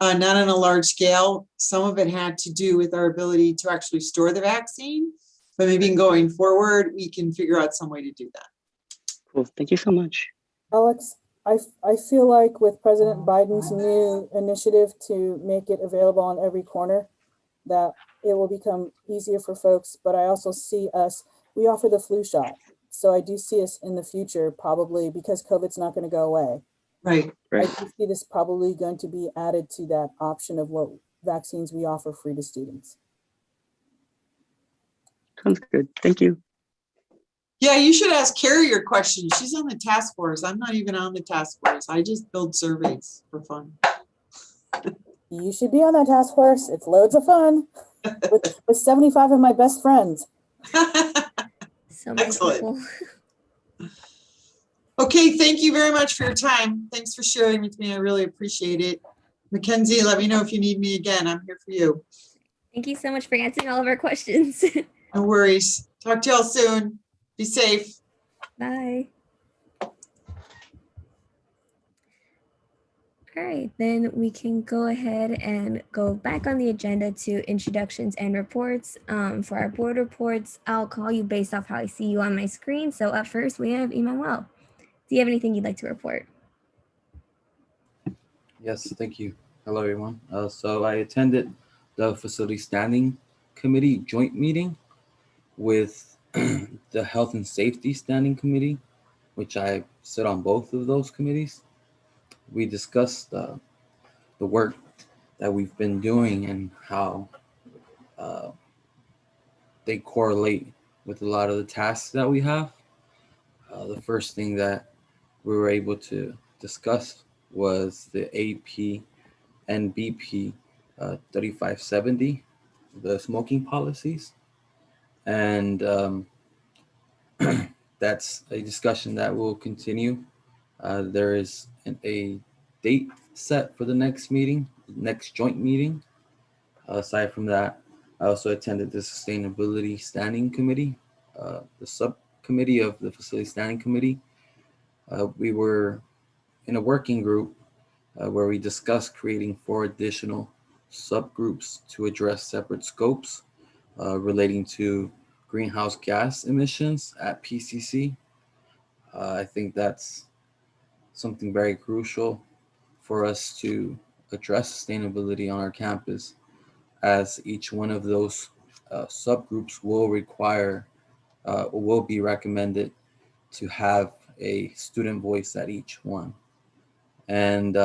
Speaker 10: not on a large scale. Some of it had to do with our ability to actually store the vaccine, but maybe going forward, we can figure out some way to do that.
Speaker 9: Cool. Thank you so much.
Speaker 1: Alex, I feel like with President Biden's new initiative to make it available on every corner, that it will become easier for folks, but I also see we offer the flu shot. So I do see us in the future, probably because COVID's not going to go away.
Speaker 10: Right.
Speaker 1: I do see this probably going to be added to that option of what vaccines we offer free to students.
Speaker 9: Sounds good. Thank you.
Speaker 10: Yeah, you should ask Carrie your question. She's on the task force. I'm not even on the task force. I just build surveys for fun.
Speaker 1: You should be on that task force. It's loads of fun with 75 of my best friends.
Speaker 3: So many
Speaker 10: Excellent.
Speaker 3: people.
Speaker 10: Okay, thank you very much for your time. Thanks for sharing with me. I really appreciate it. Mackenzie, let me know if you need me again. I'm here for you.
Speaker 3: Thank you so much for answering all of our questions.
Speaker 10: No worries. Talk to y'all soon. Be safe.
Speaker 3: Bye. All right, then we can go ahead and go back on the agenda to introductions and reports. For our board reports, I'll call you based off how I see you on my screen. So up first, we have Emmanuel. Do you have anything you'd like to report?
Speaker 6: Yes, thank you. Hello, everyone. So I attended the Facility Standing Committee joint meeting with the Health and Safety Standing Committee, which I sit on both of those committees. We discussed the work that we've been doing and how they correlate with a lot of the tasks that we have. The first thing that we were able to discuss was the AP and BP 3570, the smoking policies. And that's a discussion that will continue. There is a date set for the next meeting, next joint meeting. Aside from that, I also attended the Sustainability Standing Committee, the subcommittee of the Facility Standing Committee. We were in a working group where we discussed creating 4 additional subgroups to address separate scopes relating to greenhouse gas emissions at PCC. I think that's something very crucial for us to address sustainability on our campus, as each one of those subgroups will require, will be recommended to have a student voice at each one. And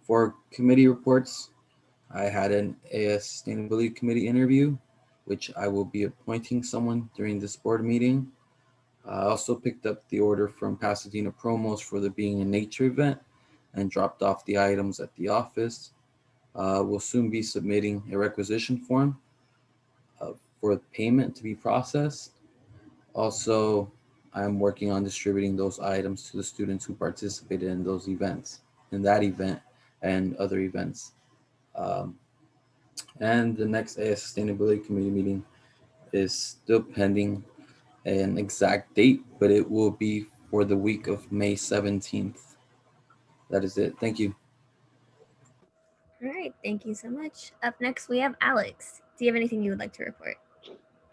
Speaker 6: for committee reports, I had an AS Sustainability Committee interview, which I will be appointing someone during this board meeting. I also picked up the order from Pasadena Promos for the Being in Nature event and dropped off the items at the office. We'll soon be submitting a requisition form for payment to be processed. Also, I'm working on distributing those items to the students who participated in those events, in that event and other events. And the next AS Sustainability Committee meeting is still pending an exact date, but it will be for the week of May 17th. That is it. Thank you.
Speaker 3: All right, thank you so much. Up next, we have Alex. Do you have anything you would like to report?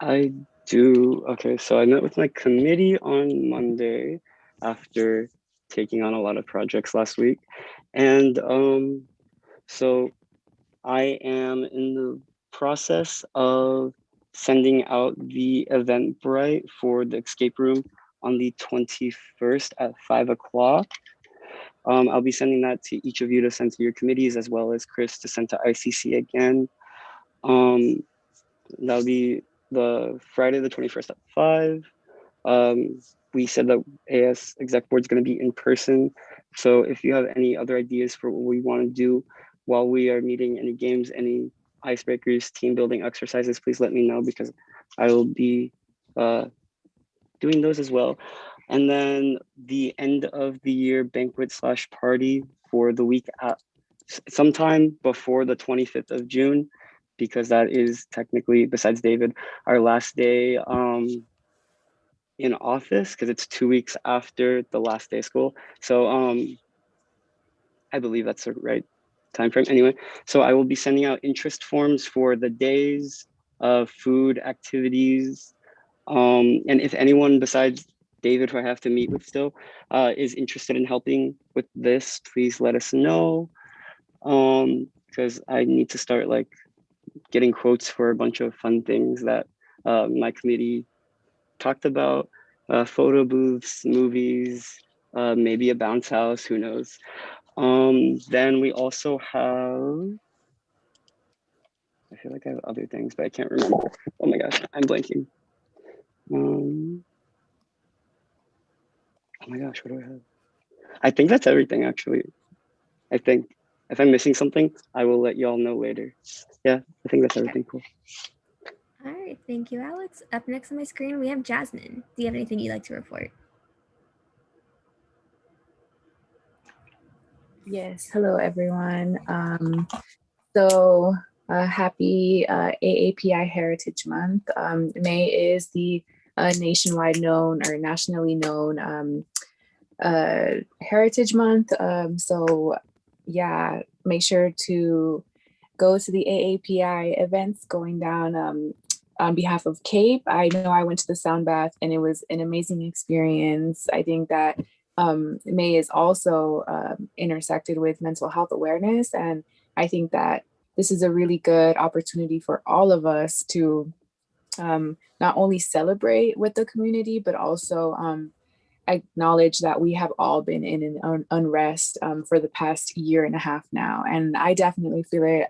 Speaker 9: I do. Okay, so I met with my committee on Monday after taking on a lot of projects last week. And so I am in the process of sending out the Eventbrite for the escape room on the 21st at 5 o'clock. I'll be sending that to each of you to send to your committees, as well as Chris to send to ICC again. That'll be the Friday the 21st at 5. We said that AS Exec Board is going to be in person. So if you have any other ideas for what we want to do while we are meeting, any games, any icebreakers, team building exercises, please let me know, because I will be doing those as well. And then the end of the year banquet / party for the week sometime before the 25th of June, because that is technically, besides David, our last day in office, because it's 2 weeks after the last day of school. So I believe that's the right time frame. Anyway, so I will be sending out interest forms for the days of food activities. And if anyone besides David, who I have to meet with still, is interested in helping with this, please let us know. Because I need to start like getting quotes for a bunch of fun things that my committee talked about, photo booths, movies, maybe a bounce house, who knows. Then we also have, I feel like I have other things, but I can't remember. Oh my gosh, I'm blanking. Oh my gosh, what do I have? I think that's everything actually. I think if I'm missing something, I will let you all know later. Yeah, I think that's everything. Cool.
Speaker 3: All right, thank you, Alex. Up next on my screen, we have Jasmine. Do you have anything you'd like to report?
Speaker 5: Yes, hello everyone. Happy AAPI Heritage Month. May is the nationwide known or nationally known Heritage Month. Yeah, make sure to go to the AAPI events going down on behalf of CAPE. I know I went to the sound bath and it was an amazing experience. I think that May is also intersected with mental health awareness. And I think that this is a really good opportunity for all of us to not only celebrate with the community, but also acknowledge that we have all been in an unrest for the past year and a half now. And I definitely feel it.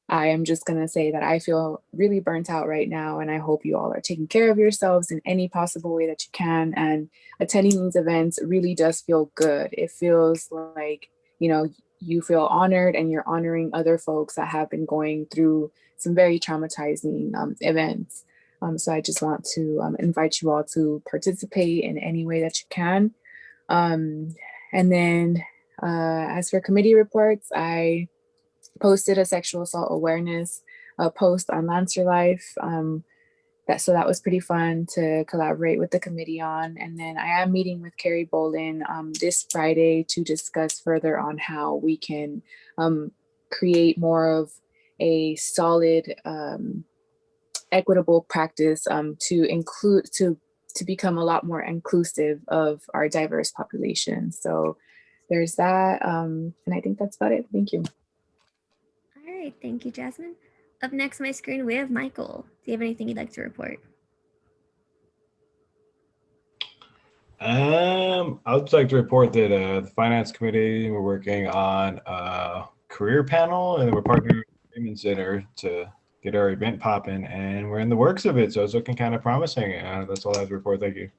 Speaker 5: I am just going to say that I feel really burnt out right now. And I hope you all are taking care of yourselves in any possible way that you can. And attending these events really does feel good. It feels like, you feel honored and you're honoring other folks that have been going through some very traumatizing events. So I just want to invite you all to participate in any way that you can. And then as for committee reports, I posted a sexual assault awareness post on Lancer Life. So that was pretty fun to collaborate with the committee on. And then I am meeting with Carrie Bolin this Friday to discuss further on how we can create more of a solid equitable practice to become a lot more inclusive of our diverse population. So there's that. And I think that's about it. Thank you.
Speaker 3: All right, thank you, Jasmine. Up next on my screen, we have Michael. Do you have anything you'd like to report?
Speaker 8: I would just like to report that the finance committee, we're working on a career panel, and we're partnering with the Freeman Center to get our event popping, and we're in the works of it, so it's looking kind of promising. That's all I have to report. Thank you.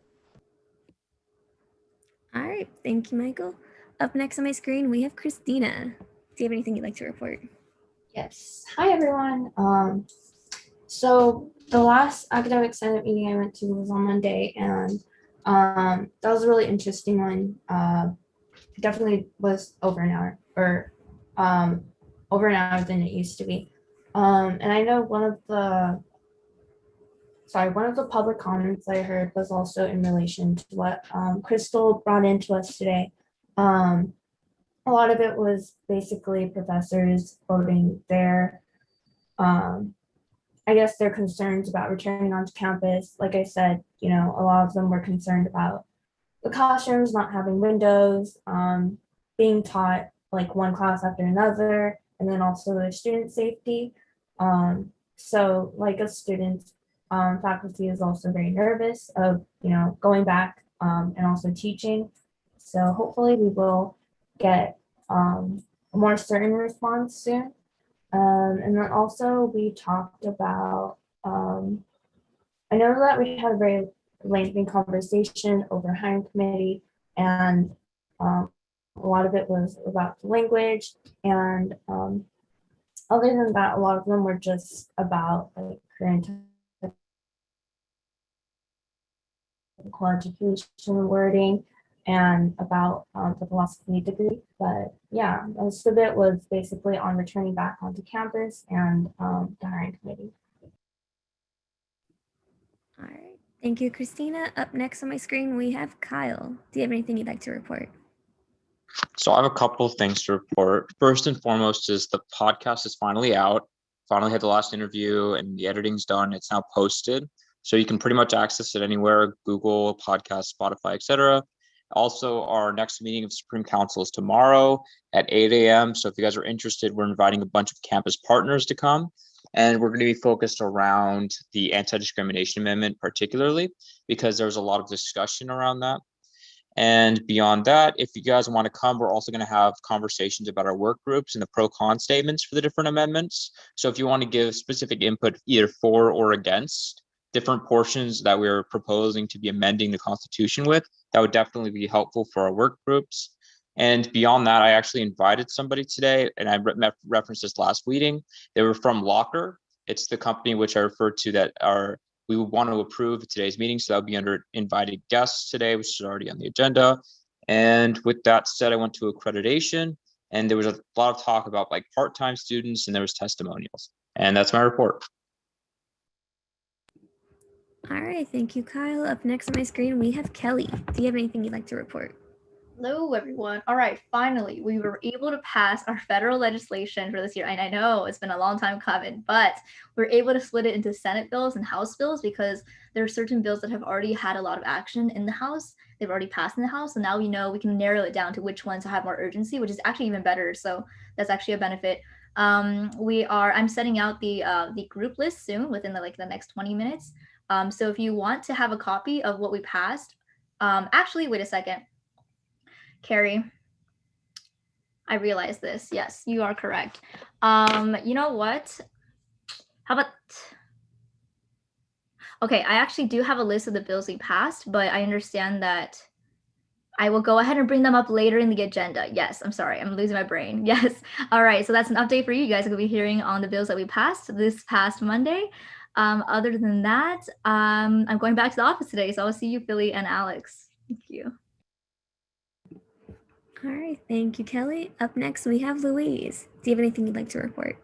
Speaker 3: All right, thank you, Michael. Up next on my screen, we have Christina. Do you have anything you'd like to report?
Speaker 2: Yes. Hi, everyone. So the last academic senate meeting I went to was on Monday, and that was a really interesting one. It definitely was over an hour, or over an hour than it used to be. And I know one of the public comments I heard was also in relation to what Crystal brought into us today. A lot of it was basically professors voting their, I guess, their concerns about returning onto campus. Like I said, a lot of them were concerned about the classrooms not having windows, being taught like one class after another, and then also the student safety. So like a student, faculty is also very nervous of, going back and also teaching. So hopefully we will get a more certain response soon. And then also we talked about, I know that we had a very lengthy conversation over hiring committee, and a lot of it was about the language, and other than that, a lot of them were just about like current technical education wording. and about the philosophy degree. But yeah, most of it was basically on returning back onto campus and the hiring committee.
Speaker 3: All right. Thank you, Christina. Up next on my screen, we have Kyle. Do you have anything you'd like to report?
Speaker 4: So I have a couple of things to report. First and foremost is the podcast is finally out. Finally had the last interview and the editing's done. It's now posted. So you can pretty much access it anywhere, Google, Podcast, Spotify, etc. Also, our next meeting of Supreme Council is tomorrow at 8 a.m. So if you guys are interested, we're inviting a bunch of campus partners to come. And we're going to be focused around the anti-discrimination amendment particularly, because there's a lot of discussion around that. And beyond that, if you guys want to come, we're also going to have conversations about our work groups and the pro-con statements for the different amendments. So if you want to give specific input either for or against different portions that we're proposing to be amending the Constitution with, that would definitely be helpful for our work groups. And beyond that, I actually invited somebody today, and I referenced this last meeting. They were from Locker. It's the company which I referred to that we would want to approve today's meeting. So that would be under invited guests today, which is already on the agenda. And with that said, I went to accreditation, and there was a lot of talk about like part-time students, and there was testimonials. And that's my report.
Speaker 3: All right. Thank you, Kyle. Up next on my screen, we have Kelly. Do you have anything you'd like to report?
Speaker 11: Hello, everyone. All right, finally, we were able to pass our federal legislation for this year. And I know it's been a long time coming, but we're able to split it into Senate bills and House bills because there are certain bills that have already had a lot of action in the House. They've already passed in the House. So now we know we can narrow it down to which ones have more urgency, which is actually even better. So that's actually a benefit. I'm setting out the group list soon within the next 20 minutes. So if you want to have a copy of what we passed, actually, wait a second. Carrie, I realized this. Yes, you are correct. You know what? How about... Okay, I actually do have a list of the bills we passed, but I understand that I will go ahead and bring them up later in the agenda. Yes, I'm sorry. I'm losing my brain. Yes. All right, so that's an update for you. You guys will be hearing on the bills that we passed this past Monday. Other than that, I'm going back to the office today, so I'll see you, Philly and Alex. Thank you.
Speaker 3: All right, thank you, Kelly. Up next, we have Louise. Do you have anything you'd like to report?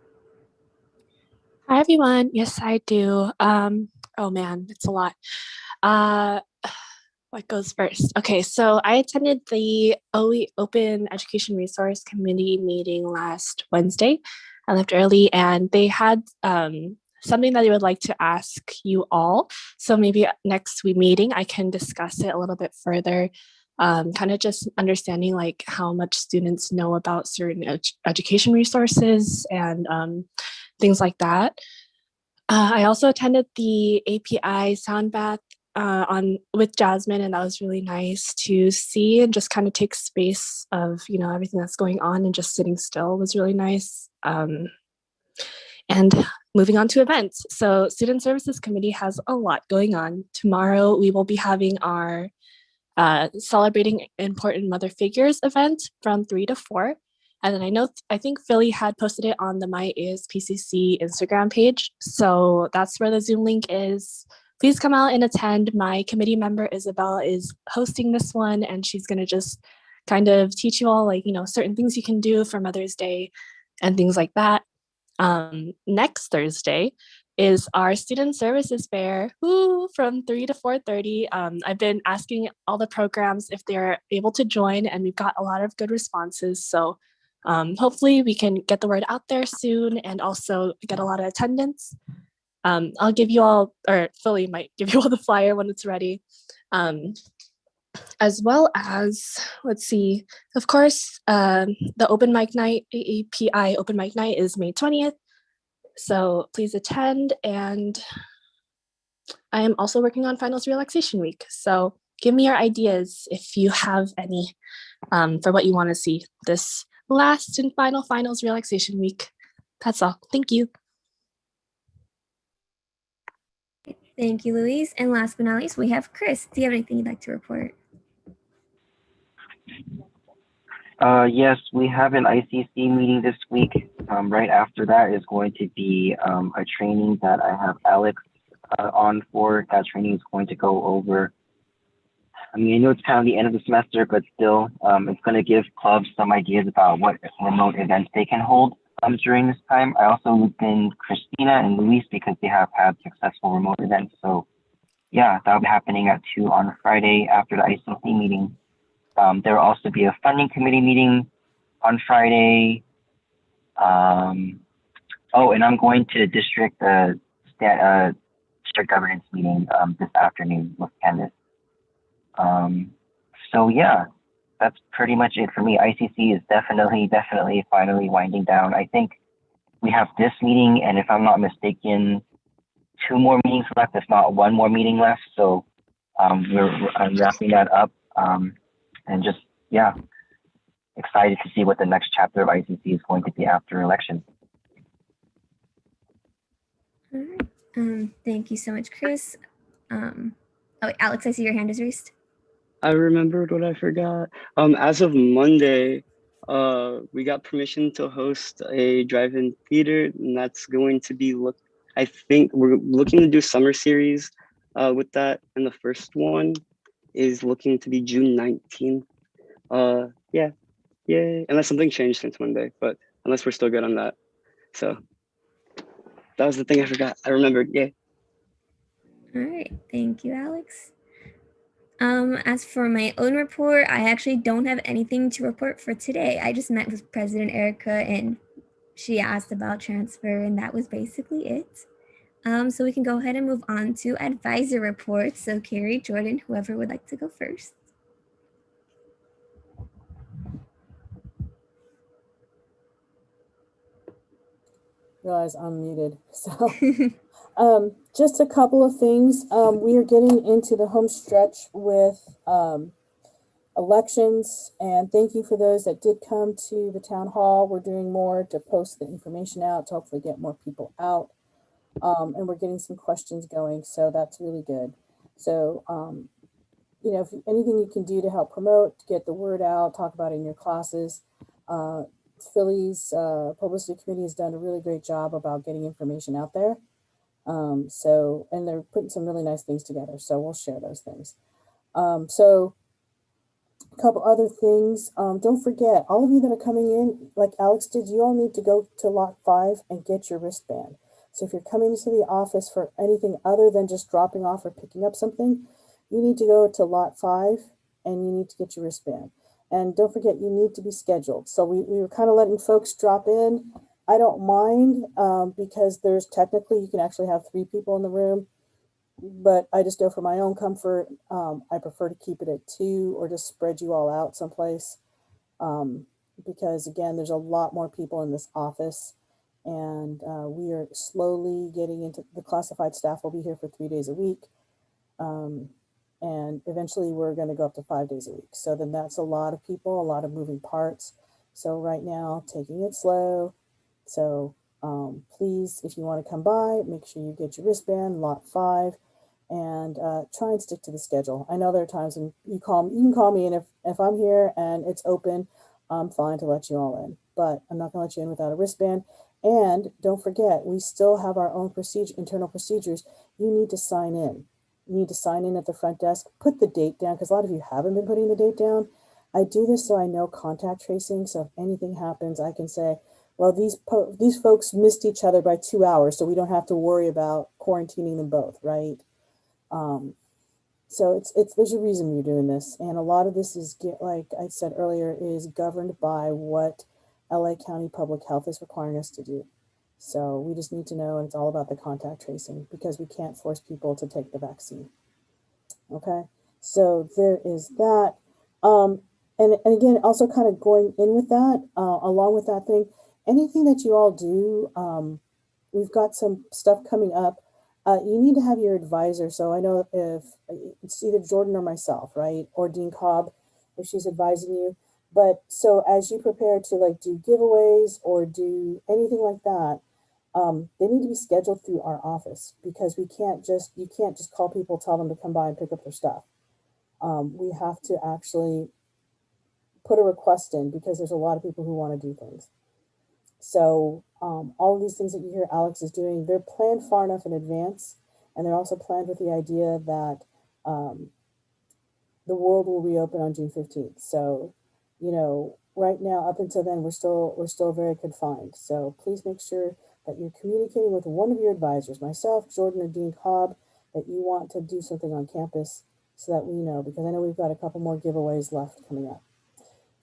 Speaker 13: Hi, everyone. Yes, I do. Oh man, it's a lot. What goes first? Okay, so I attended the OE Open Education Resource Committee meeting last Wednesday. I left early, and they had something that they would like to ask you all. So maybe next week meeting, I can discuss it a little bit further. Kind of just understanding like how much students know about certain education resources and things like that. I also attended the API sound bath with Jasmine, and that was really nice to see and just kind of take space of everything that's going on, and just sitting still was really nice. And moving on to events. So Student Services Committee has a lot going on. Tomorrow we will be having our Celebrating Important Mother Figures event from 3 to 4. And then I think Philly had posted it on the My ASPCC Instagram page. So that's where the Zoom link is. Please come out and attend. My committee member, Isabel, is hosting this one, and she's going to just kind of teach you all certain things you can do for Mother's Day and things like that. Next Thursday is our Student Services Fair, from 3 to 4:30. I've been asking all the programs if they're able to join, and we've got a lot of good responses. So hopefully we can get the word out there soon and also get a lot of attendance. I'll give you all, or Philly might give you all the flyer when it's ready. As well as, let's see, of course, the open mic night, AAPI open mic night is May 20th. So please attend. And I am also working on finals relaxation week. So give me your ideas if you have any for what you want to see this last and final finals relaxation week. That's all. Thank you.
Speaker 3: Thank you, Louise. And last but not least, we have Chris. Do you have anything you'd like to report?
Speaker 12: Yes, we have an ICC meeting this week. Right after that is going to be a training that I have Alex on for. That training is going to go over I mean, I know it's kind of the end of the semester, but still, it's going to give clubs some ideas about what remote events they can hold during this time. I also looped in Christina and Luis because they have had successful remote events. So yeah, that'll be happening at 2 on Friday after the ICC meeting. There will also be a funding committee meeting on Friday. Oh, and I'm going to district district governance meeting this afternoon with Candace. So yeah, that's pretty much it for me. ICC is definitely finally winding down. I think we have this meeting, and if I'm not mistaken, 2 more meetings left, if not 1 more meeting left. So I'm wrapping that up, and just yeah, excited to see what the next chapter of ICC is going to be after election.
Speaker 3: All right. Thank you so much, Chris. Oh, Alex, I see your hand is raised.
Speaker 9: I remembered what I forgot. As of Monday, we got permission to host a drive-in theater, and that's going to be I think we're looking to do summer series with that, and the first one is looking to be June 19th. Yeah, yay! Unless something changed since Monday, but unless we're still good on that. So that was the thing I forgot. I remembered. Yay!
Speaker 3: All right, thank you, Alex. As for my own report, I actually don't have anything to report for today. I just met with President Erica and she asked about transfer, and that was basically it. So we can go ahead and move on to advisor reports. So Carrie, Jordan, whoever would like to go first.
Speaker 1: Realize I'm muted. So just a couple of things. We are getting into the home stretch with elections, and thank you for those that did come to the town hall. We're doing more to post the information out to hopefully get more people out, and we're getting some questions going, so that's really good. So you know, if anything you can do to help promote, get the word out, talk about it in your classes. Philly's publicity committee has done a really great job about getting information out there. So, and they're putting some really nice things together. So we'll share those things. So a couple other things. Don't forget, all of you that are coming in, like Alex did, you all need to go to lot 5 and get your wristband. So if you're coming to the office for anything other than just dropping off or picking up something, you need to go to lot 5 and you need to get your wristband. And don't forget, you need to be scheduled. So we were kind of letting folks drop in. I don't mind because there's technically, you can actually have 3 people in the room, but I just know for my own comfort, I prefer to keep it at 2 or just spread you all out someplace. Because again, there's a lot more people in this office, and we are slowly getting into the classified staff will be here for 3 days a week. And eventually we're going to go up to 5 days a week. So then that's a lot of people, a lot of moving parts. So right now, taking it slow. So please, if you want to come by, make sure you get your wristband, lot 5, and try and stick to the schedule. I know there are times when you can call me, and if I'm here and it's open, I'm fine to let you all in. But I'm not going to let you in without a wristband. And don't forget, we still have our own internal procedures. You need to sign in. You need to sign in at the front desk, put the date down, because a lot of you haven't been putting the date down. I do this so I know contact tracing. So if anything happens, I can say, well, these folks missed each other by 2 hours, so we don't have to worry about quarantining them both, right? So there's a reason you're doing this. And a lot of this is, like I said earlier, is governed by what LA County Public Health is requiring us to do. So we just need to know, and it's all about the contact tracing because we can't force people to take the vaccine. Okay, so there is that. And again, also kind of going in with that, along with that thing, anything that you all do, we've got some stuff coming up. You need to have your advisor. So I know if it's either Jordan or myself, right? Or Dean Cobb, if she's advising you. But so as you prepare to like do giveaways or do anything like that, they need to be scheduled through our office because you can't just call people, tell them to come by and pick up their stuff. We have to actually put a request in because there's a lot of people who want to do things. So all of these things that you hear Alex is doing, they're planned far enough in advance, and they're also planned with the idea that the world will reopen on June 15th. So, you know, right now, up until then, we're still very confined. So please make sure that you're communicating with one of your advisors, myself, Jordan, or Dean Cobb, that you want to do something on campus so that we know, because I know we've got a couple more giveaways left coming up.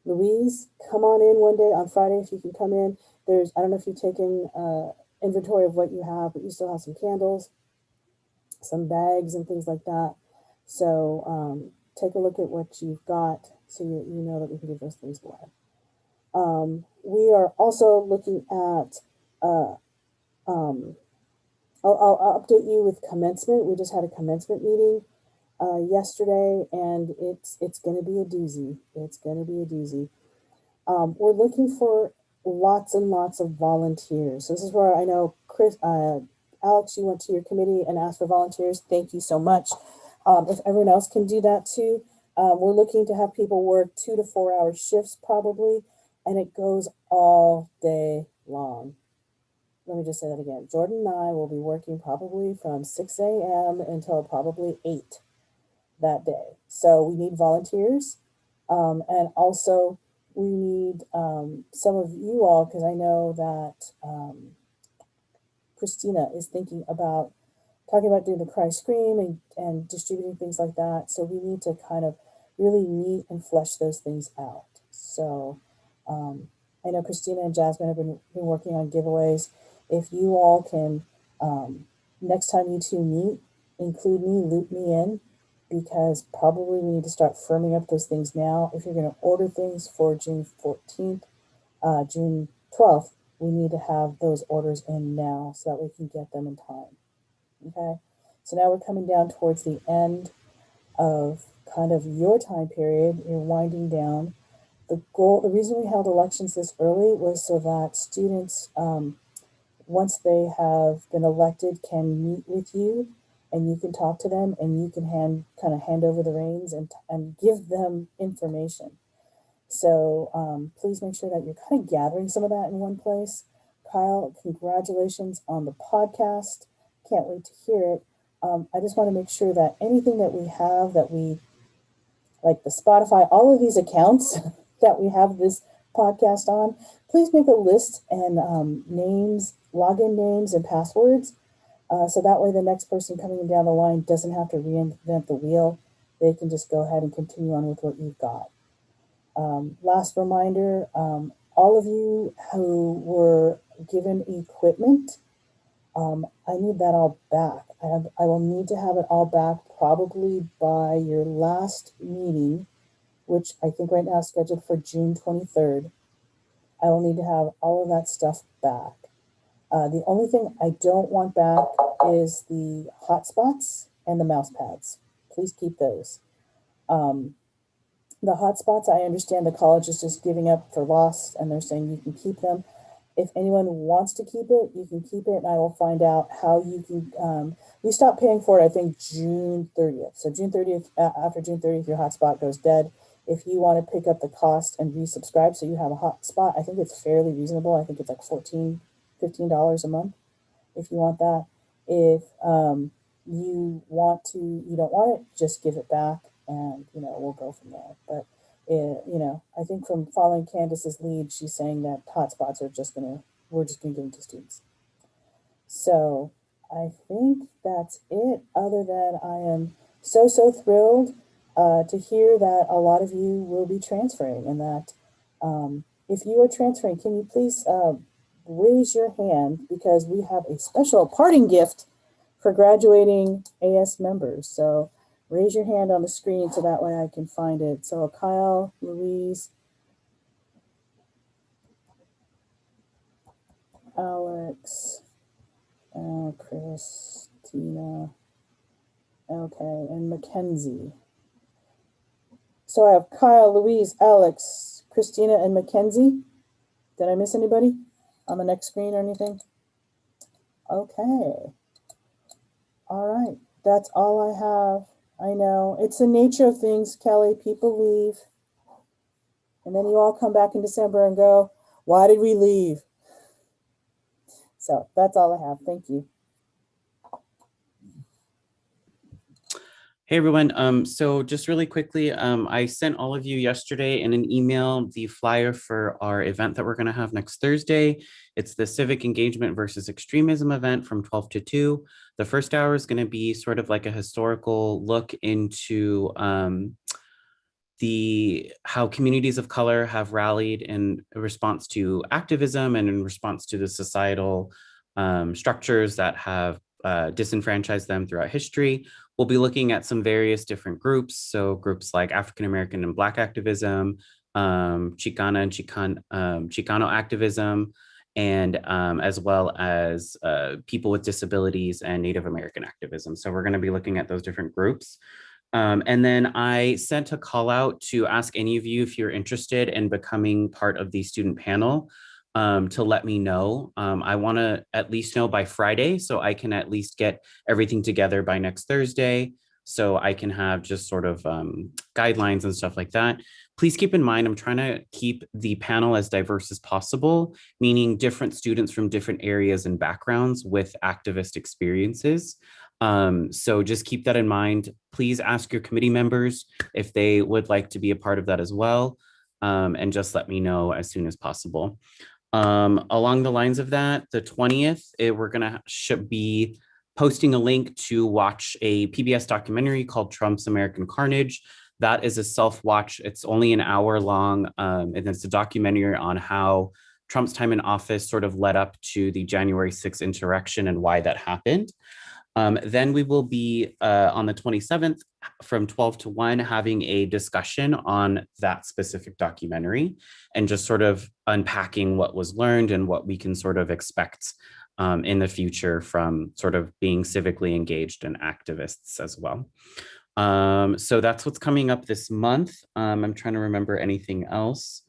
Speaker 1: Louise, come on in one day on Friday if you can come in. I don't know if you've taken inventory of what you have, but you still have some candles, some bags and things like that. So take a look at what you've got so you know that we can give those things away. We are also looking at, I'll update you with commencement. We just had a commencement meeting yesterday, and it's going to be a doozy. It's going to be a doozy. We're looking for lots and lots of volunteers. So this is where I know Alex, you went to your committee and asked for volunteers. Thank you so much. If everyone else can do that too, we're looking to have people work 2 to 4 hour shifts probably, and it goes all day long. Let me just say that again. Jordan and I will be working probably from 6 a.m. until probably 8 that day. So we need volunteers. And also we need some of you all, because I know that Christina is thinking about talking about doing the Cry Scream and distributing things like that. So we need to kind of really meet and flesh those things out. So I know Christina and Jasmine have been working on giveaways. If you all can, next time you two meet, include me, loop me in, because probably we need to start firming up those things now. If you're going to order things for June 14th, June 12th, we need to have those orders in now so that we can get them in time. Okay, so now we're coming down towards the end of kind of your time period. You're winding down. The reason we held elections this early was so that students, once they have been elected, can meet with you and you can talk to them and you can hand over the reins and give them information. So please make sure that you're kind of gathering some of that in one place. Kyle, congratulations on the podcast. Can't wait to hear it. I just want to make sure that anything that we have that we, like the Spotify, all of these accounts that we have this podcast on, please make a list and names, login names and passwords. So that way the next person coming down the line doesn't have to reinvent the wheel. They can just go ahead and continue on with what you've got. Last reminder, all of you who were given equipment, I need that all back. I will need to have it all back probably by your last meeting, which I think right now is scheduled for June 23rd. I will need to have all of that stuff back. The only thing I don't want back is the hotspots and the mouse pads. Please keep those. The hotspots, I understand the college is just giving up for lost and they're saying you can keep them. If anyone wants to keep it, you can keep it, and I will find out how you can. We stopped paying for it, I think, June 30th. So June 30th, after June 30th, your hotspot goes dead. If you want to pick up the cost and resubscribe so you have a hotspot, I think it's fairly reasonable. I think it's like $14, $15 a month if you want that. If you don't want it, just give it back, and we'll go from there. But I think from following Candace's lead, she's saying that hotspots we're just gonna give them to students. So I think that's it, other than I am so thrilled to hear that a lot of you will be transferring, and that if you are transferring, can you please raise your hand, because we have a special parting gift for graduating AS members. So raise your hand on the screen so that way I can find it. So Kyle, Louise, Alex, Christina, okay, and Mackenzie. So I have Kyle, Louise, Alex, Christina, and Mackenzie. Did I miss anybody on the next screen or anything? Okay. All right, that's all I have. I know, it's the nature of things, Kelly. People leave. And then you all come back in December and go, why did we leave? So that's all I have. Thank you.
Speaker 7: Hey everyone. So just really quickly, I sent all of you yesterday in an email the flyer for our event that we're going to have next Thursday. It's the Civic Engagement versus Extremism event from 12 to 2. The first hour is going to be sort of like a historical look into how communities of color have rallied in response to activism and in response to the societal structures that have disenfranchised them throughout history. We'll be looking at some various different groups. So groups like African American and Black activism, Chicana and Chicano activism, and as well as people with disabilities and Native American activism. So we're going to be looking at those different groups. And then I sent a call out to ask any of you if you're interested in becoming part of the student panel to let me know. I want to at least know by Friday so I can at least get everything together by next Thursday so I can have just sort of guidelines and stuff like that. Please keep in mind, I'm trying to keep the panel as diverse as possible, meaning different students from different areas and backgrounds with activist experiences. So just keep that in mind. Please ask your committee members if they would like to be a part of that as well. And just let me know as soon as possible. Along the lines of that, the 20th, should be posting a link to watch a PBS documentary called Trump's American Carnage. That is a self-watch. It's only an hour long, and it's a documentary on how Trump's time in office sort of led up to the January 6th insurrection and why that happened. Then we will be on the 27th from 12 to 1 having a discussion on that specific documentary and just sort of unpacking what was learned and what we can sort of expect in the future from sort of being civically engaged and activists as well. So that's what's coming up this month. I'm trying to remember anything else.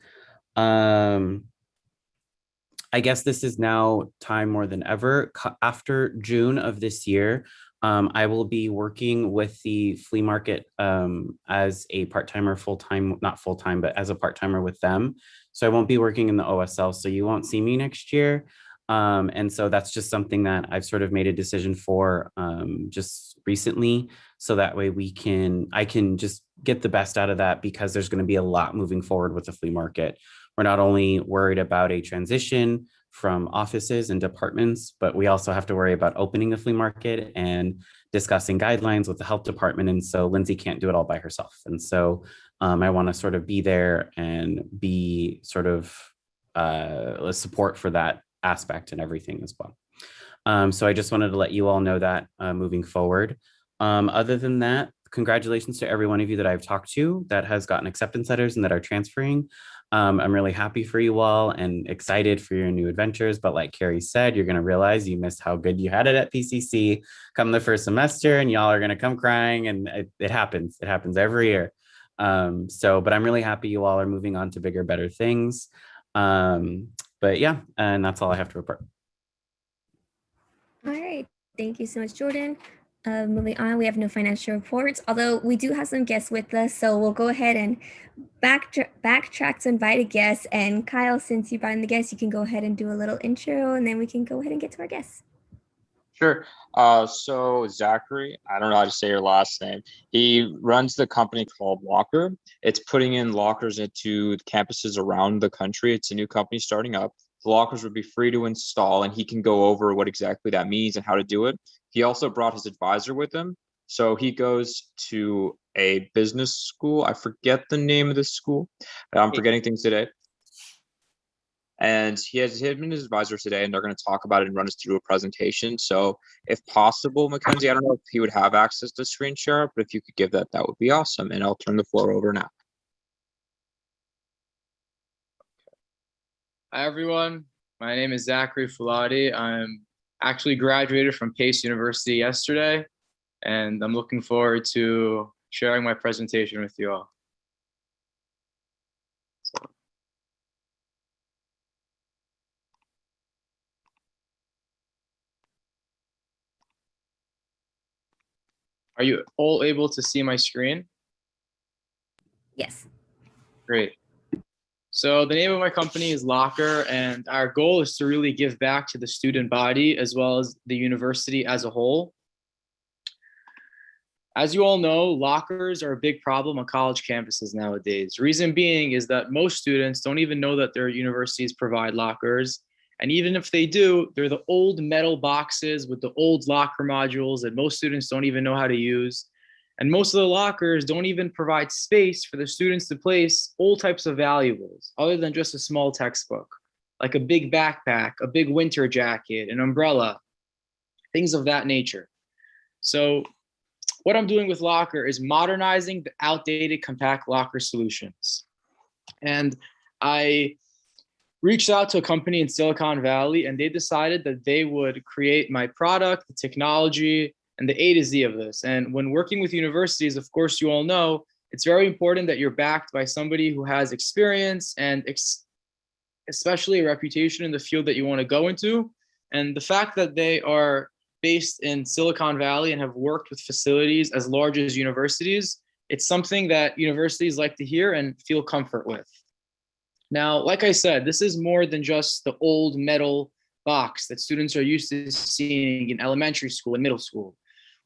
Speaker 7: I guess this is now time more than ever. After June of this year, I will be working with the flea market as a part-timer, full-time, not full-time, but as a part-timer with them. So I won't be working in the OSL, so you won't see me next year. And so that's just something that I've sort of made a decision for just recently. So that way I can just get the best out of that because there's going to be a lot moving forward with the flea market. We're not only worried about a transition from offices and departments, but we also have to worry about opening the flea market and discussing guidelines with the health department. And so Lindsay can't do it all by herself. And so I want to sort of be there and be sort of a support for that aspect and everything as well. So I just wanted to let you all know that moving forward. Other than that, congratulations to every one of you that I've talked to that has gotten acceptance letters and that are transferring. I'm really happy for you all and excited for your new adventures. But like Carrie said, you're going to realize you missed how good you had it at PCC come the first semester, and y'all are going to come crying. And it happens. It happens every year. But I'm really happy you all are moving on to bigger, better things. But yeah, and that's all I have to report.
Speaker 3: All right. Thank you so much, Jordan. Moving on, we have no financial reports, although we do have some guests with us. So we'll go ahead and backtrack to invited guests. And Kyle, since you brought in the guests, you can go ahead and do a little intro, and then we can go ahead and get to our guests.
Speaker 4: Sure. So Zachary, I don't know how to say your last name. He runs the company called Locker. It's putting in lockers into campuses around the country. It's a new company starting up. The lockers would be free to install, and he can go over what exactly that means and how to do it. He also brought his advisor with him. So he goes to a business school. I forget the name of the school. I'm forgetting things today. And he has him and his advisor today, and they're going to talk about it and run us through a presentation. So if possible, Mackenzie, I don't know if he would have access to screen share, but if you could give that, that would be awesome. And I'll turn the floor over now.
Speaker 14: Hi, everyone. My name is Zachary Fulati. I'm actually graduated from Pace University yesterday, and I'm looking forward to sharing my presentation with you all. Are you all able to see my screen?
Speaker 3: Yes.
Speaker 14: Great. So the name of my company is Locker, and our goal is to really give back to the student body as well as the university as a whole. As you all know, lockers are a big problem on college campuses nowadays. Reason being is that most students don't even know that their universities provide lockers. And even if they do, they're the old metal boxes with the old locker modules that most students don't even know how to use. And most of the lockers don't even provide space for the students to place all types of valuables other than just a small textbook, like a big backpack, a big winter jacket, an umbrella, things of that nature. So what I'm doing with Locker is modernizing the outdated compact locker solutions. And I reached out to a company in Silicon Valley, and they decided that they would create my product, the technology, and the A to Z of this. And when working with universities, of course, you all know, it's very important that you're backed by somebody who has experience and especially a reputation in the field that you want to go into. And the fact that they are based in Silicon Valley and have worked with facilities as large as universities, it's something that universities like to hear and feel comfort with. Now, like I said, this is more than just the old metal box that students are used to seeing in elementary school and middle school.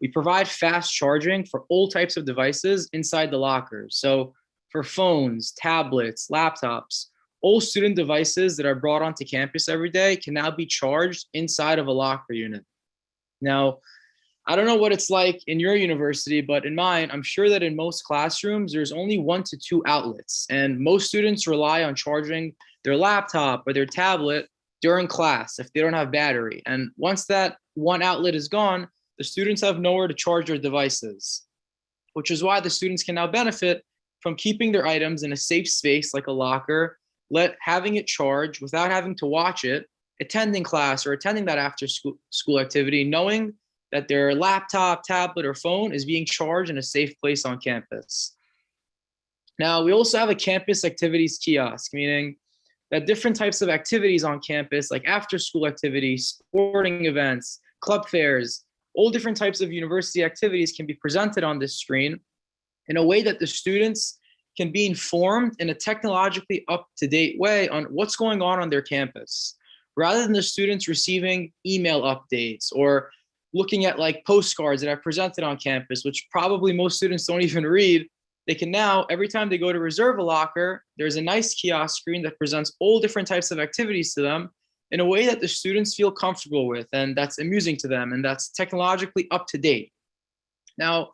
Speaker 14: We provide fast charging for all types of devices inside the lockers. So for phones, tablets, laptops, all student devices that are brought onto campus every day can now be charged inside of a locker unit. Now, I don't know what it's like in your university, but in mine, I'm sure that in most classrooms, there's only 1 to 2 outlets, and most students rely on charging their laptop or their tablet during class if they don't have battery. And once that one outlet is gone, the students have nowhere to charge their devices, which is why the students can now benefit from keeping their items in a safe space like a locker, having it charged without having to watch it, attending class or attending that after school activity, knowing that their laptop, tablet, or phone is being charged in a safe place on campus. Now, we also have a campus activities kiosk, meaning that different types of activities on campus, like after school activities, sporting events, club fairs, all different types of university activities can be presented on this screen in a way that the students can be informed in a technologically up-to-date way on what's going on their campus, rather than the students receiving email updates or looking at like postcards that are presented on campus, which probably most students don't even read. They can now, every time they go to reserve a locker, there's a nice kiosk screen that presents all different types of activities to them in a way that the students feel comfortable with and that's amusing to them and that's technologically up to date. Now,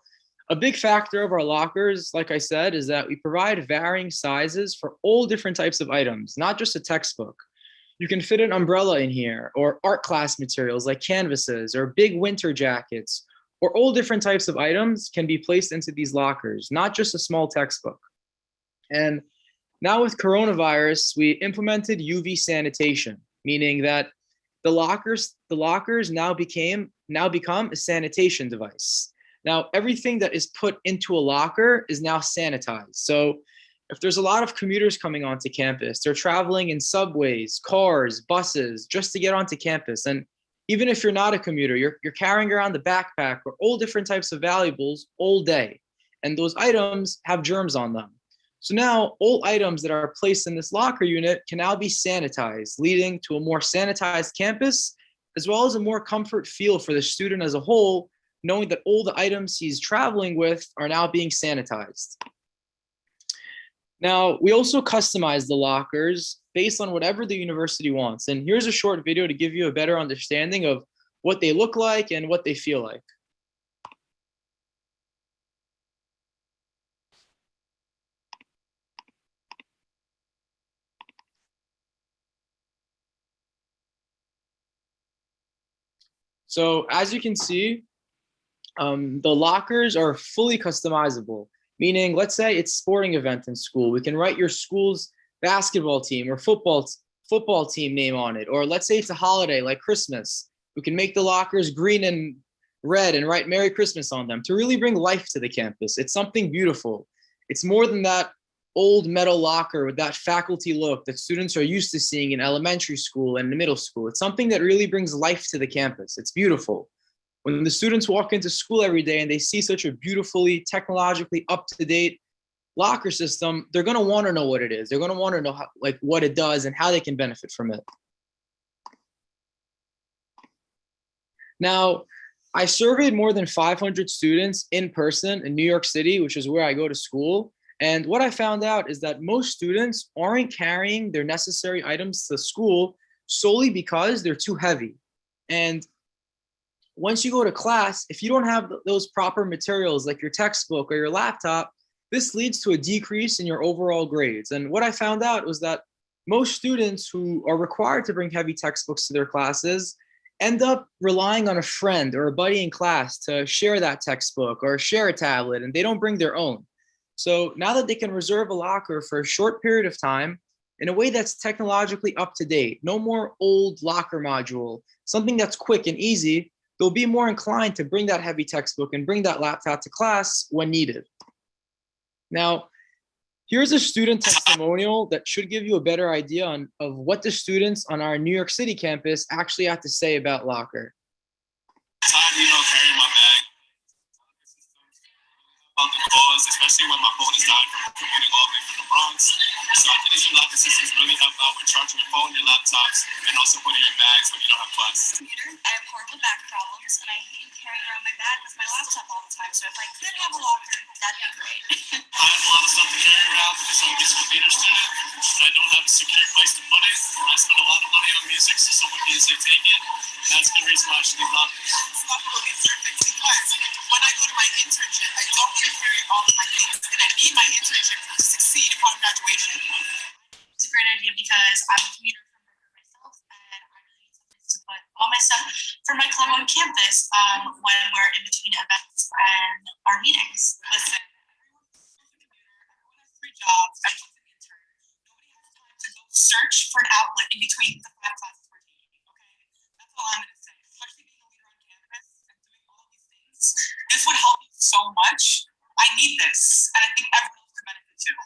Speaker 14: a big factor of our lockers, like I said, is that we provide varying sizes for all different types of items, not just a textbook. You can fit an umbrella in here, or art class materials like canvases or big winter jackets, or all different types of items can be placed into these lockers, not just a small textbook. And now with coronavirus, we implemented UV sanitation, meaning that the lockers now become a sanitation device. Now, everything that is put into a locker is now sanitized. So if there's a lot of commuters coming onto campus, they're traveling in subways, cars, buses, just to get onto campus. And even if you're not a commuter, you're carrying around the backpack or all different types of valuables all day. And those items have germs on them. So now all items that are placed in this locker unit can now be sanitized, leading to a more sanitized campus, as well as a more comfort feel for the student as a whole, knowing that all the items he's traveling with are now being sanitized. Now, we also customize the lockers based on whatever the university wants. And here's a short video to give you a better understanding of what they look like and what they feel like. So as you can see, the lockers are fully customizable. Meaning, let's say it's a sporting event in school. We can write your school's basketball team or football team name on it. Or let's say it's a holiday like Christmas. We can make the lockers green and red and write Merry Christmas on them to really bring life to the campus. It's something beautiful. It's more than that old metal locker with that faculty look that students are used to seeing in elementary school and middle school. It's something that really brings life to the campus. It's beautiful. When the students walk into school every day and they see such a beautifully, technologically up-to-date locker system, they're going to want to know what it is. They're going to want to know how, like what it does and how they can benefit from it. Now, I surveyed more than 500 students in person in New York City, which is where I go to school. And what I found out is that most students aren't carrying their necessary items to school solely because they're too heavy. And once you go to class, if you don't have those proper materials like your textbook or your laptop, this leads to a decrease in your overall grades. And what I found out was that most students who are required to bring heavy textbooks to their classes end up relying on a friend or a buddy in class to share that textbook or share a tablet, and they don't bring their own. So now that they can reserve a locker for a short period of time in a way that's technologically up to date, no more old locker module, something that's quick and easy, they'll be more inclined to bring that heavy textbook and bring that laptop to class when needed. Now, here's a student testimonial that should give you a better idea of what the students on our New York City campus actually have to say about locker.
Speaker 15: Carrying my bag. About the cause, especially when my phone is dying from commuting all the way from the Bronx. So I think these new locker systems really help out with charging your phone, your laptops, and also putting your bags when you don't have class.
Speaker 16: I have horrible back problems, and I hate carrying around my bag with my laptop all the time. So if I could have a locker, that'd be great.
Speaker 15: I have a lot of stuff to carry around because I'm a musical theater student, and I don't have a secure place to put it. I spend a lot of money on music, so someone can easily take it, and that's the reason why I should need lockers.
Speaker 16: Locker will be perfect because when I go to my internship, I don't need to carry all of my things, and I need my internship to succeed upon graduation. It's a great idea because I'm a commuter from myself, and I really need something to put all my stuff for my club on campus when we're in between events and our meetings. Listen, everyone has 3 jobs. I'm just an intern. Nobody has time to go search for an outlet in between the 5 classes we're taking. Okay, that's all I'm gonna say. Especially being a leader on campus and doing all of these things, this would help me so much. I need this, and I think everyone else could benefit too.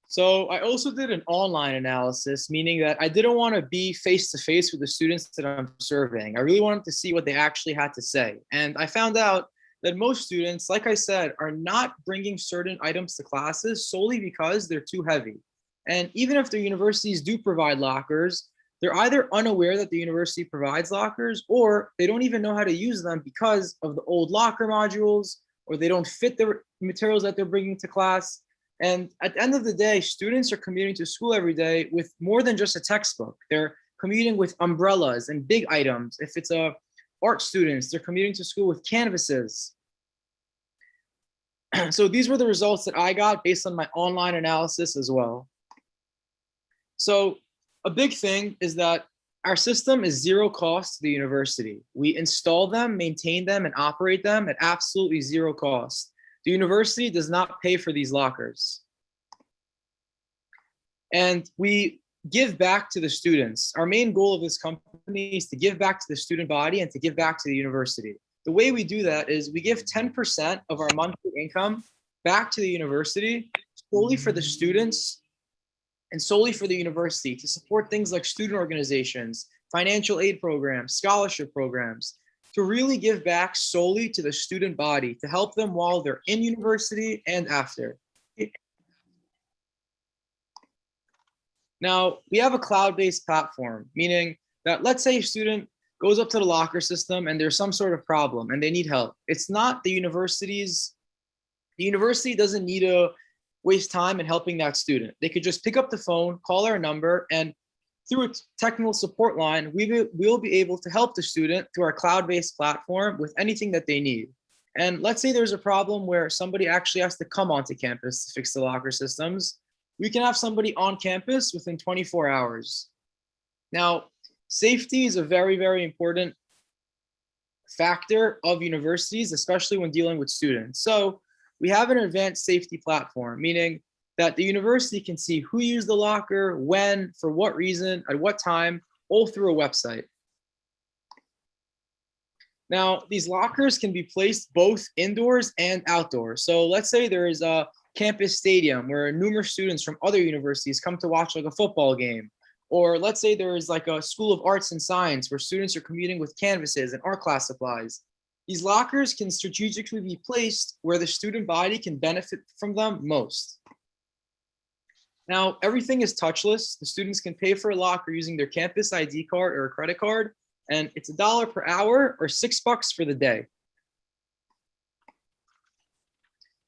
Speaker 14: So I also did an online analysis, meaning that I didn't want to be face-to-face with the students that I'm surveying. I really wanted to see what they actually had to say. And I found out that most students, like I said, are not bringing certain items to classes solely because they're too heavy. And even if the universities do provide lockers, they're either unaware that the university provides lockers, or they don't even know how to use them because of the old locker modules, or they don't fit the materials that they're bringing to class. And at the end of the day, students are commuting to school every day with more than just a textbook. They're commuting with umbrellas and big items. If it's art students, they're commuting to school with canvases. So these were the results that I got based on my online analysis as well. So a big thing is that our system is zero cost to the university. We install them, maintain them, and operate them at absolutely zero cost. The university does not pay for these lockers. And we give back to the students. Our main goal of this company is to give back to the student body and to give back to the university. The way we do that is we give 10% of our monthly income back to the university solely for the students and solely for the university to support things like student organizations, financial aid programs, scholarship programs, to really give back solely to the student body, to help them while they're in university and after. Now, we have a cloud-based platform, meaning that let's say a student goes up to the locker system and there's some sort of problem and they need help. It's not the university doesn't need to waste time in helping that student. They could just pick up the phone, call our number, and through a technical support line, we'll be able to help the student through our cloud-based platform with anything that they need. And let's say there's a problem where somebody actually has to come onto campus to fix the locker systems. We can have somebody on campus within 24 hours. Now, safety is a very, very important factor of universities, especially when dealing with students. So we have an advanced safety platform, meaning that the university can see who used the locker, when, for what reason, at what time, all through a website. Now, these lockers can be placed both indoors and outdoors. So let's say there is a campus stadium where numerous students from other universities come to watch like a football game. Or let's say there is like a school of arts and science where students are commuting with canvases and art class supplies. These lockers can strategically be placed where the student body can benefit from them most. Now, everything is touchless. The students can pay for a locker using their campus ID card or a credit card, and it's $1 per hour or $6 for the day.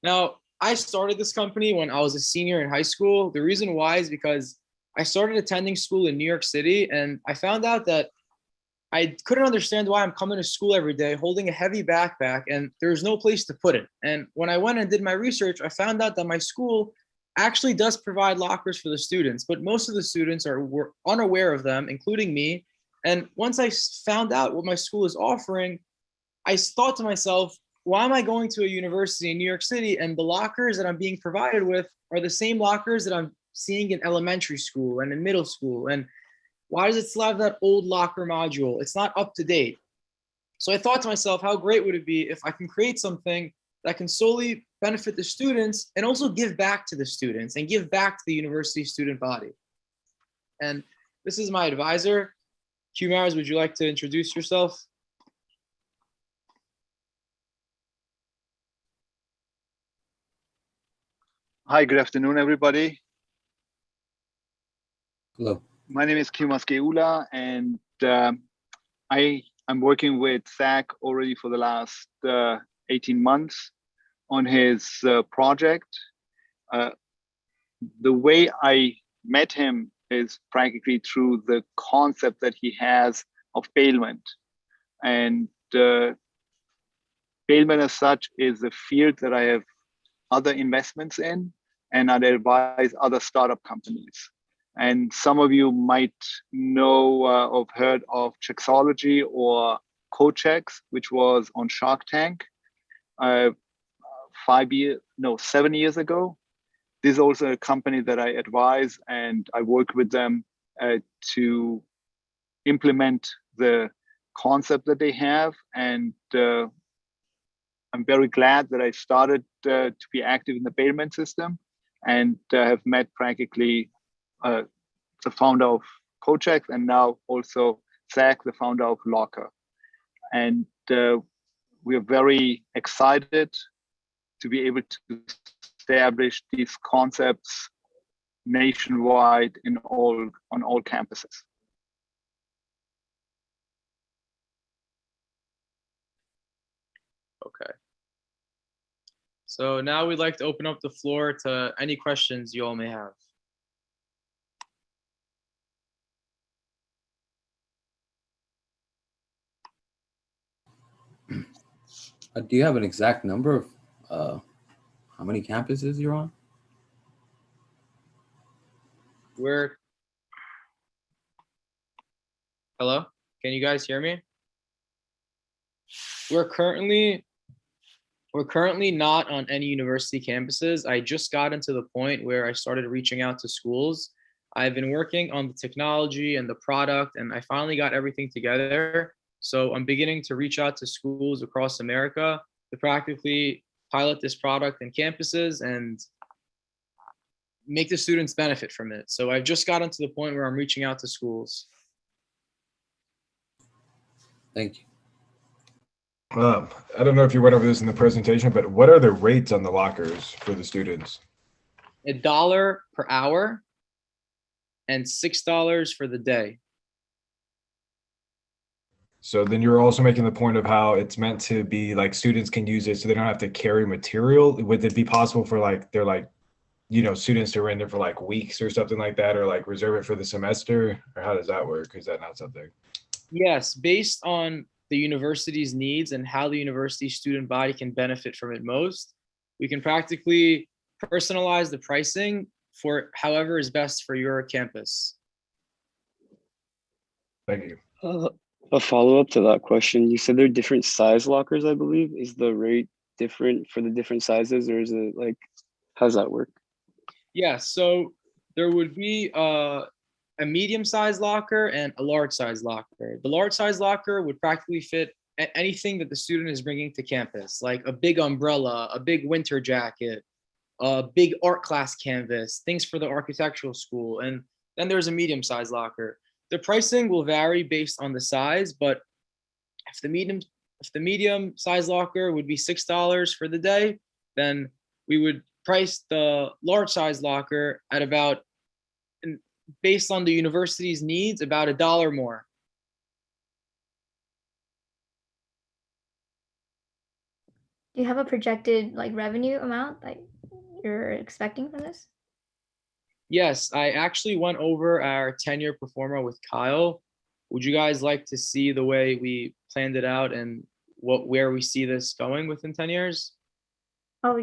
Speaker 14: Now, I started this company when I was a senior in high school. The reason why is because I started attending school in New York City, and I found out that I couldn't understand why I'm coming to school every day holding a heavy backpack and there's no place to put it. And when I went and did my research, I found out that my school actually does provide lockers for the students, but most of the students were unaware of them, including me. And once I found out what my school is offering, I thought to myself, why am I going to a university in New York City and the lockers that I'm being provided with are the same lockers that I'm seeing in elementary school and in middle school? And why does it still have that old locker module? It's not up to date. So I thought to myself, how great would it be if I can create something that can solely benefit the students and also give back to the students and give back to the university student body? And this is my advisor. Q Mars, would you like to introduce yourself?
Speaker 17: Hi, good afternoon, everybody.
Speaker 6: Hello.
Speaker 17: My name is Kimas Geula, and I'm working with Zach already for the last 18 months on his project. The way I met him is practically through the concept that he has of bailment. And bailment as such is a field that I have other investments in, and I advise other startup companies. And some of you might know or heard of Chexology or CoChex, which was on Shark Tank 7 years ago. This is also a company that I advise, and I work with them to implement the concept that they have. And I'm very glad that I started to be active in the bailment system and have met practically the founder of CoChex, and now also Zach, the founder of Locker. And we're very excited to be able to establish these concepts nationwide on all campuses.
Speaker 14: Okay. So now we'd like to open up the floor to any questions you all may have.
Speaker 6: Do you have an exact number of how many campuses you're on?
Speaker 14: Hello? Can you guys hear me? We're currently not on any university campuses. I just got into the point where I started reaching out to schools. I've been working on the technology and the product, and I finally got everything together. So I'm beginning to reach out to schools across America to practically pilot this product in campuses and make the students benefit from it. So I've just gotten to the point where I'm reaching out to schools.
Speaker 6: Thank you.
Speaker 8: I don't know if you went over this in the presentation, but what are the rates on the lockers for the students?
Speaker 14: $1 per hour and $6 for the day.
Speaker 8: So then you're also making the point of how it's meant to be like students can use it so they don't have to carry material. Would it be possible for students who are in there for like weeks or something like that, or like reserve it for the semester? Or how does that work? Is that not something?
Speaker 14: Yes, based on the university's needs and how the university student body can benefit from it most, we can practically personalize the pricing for however is best for your campus.
Speaker 8: Thank you.
Speaker 9: A follow-up to that question, you said there are different size lockers, I believe. Is the rate different for the different sizes, or is it like, how does that work?
Speaker 14: Yeah, so there would be a medium-sized locker and a large-sized locker. The large-sized locker would practically fit anything that the student is bringing to campus, like a big umbrella, a big winter jacket, a big art class canvas, things for the architectural school. And then there's a medium-sized locker. The pricing will vary based on the size, but if the medium size locker would be $6 for the day, then we would price the large size locker at about, based on the university's needs, about $1 more.
Speaker 11: Do you have a projected like revenue amount that you're expecting from this?
Speaker 14: Yes, I actually went over our 10-year performer with Kyle. Would you guys like to see the way we planned it out and where we see this going within 10 years?
Speaker 11: Oh,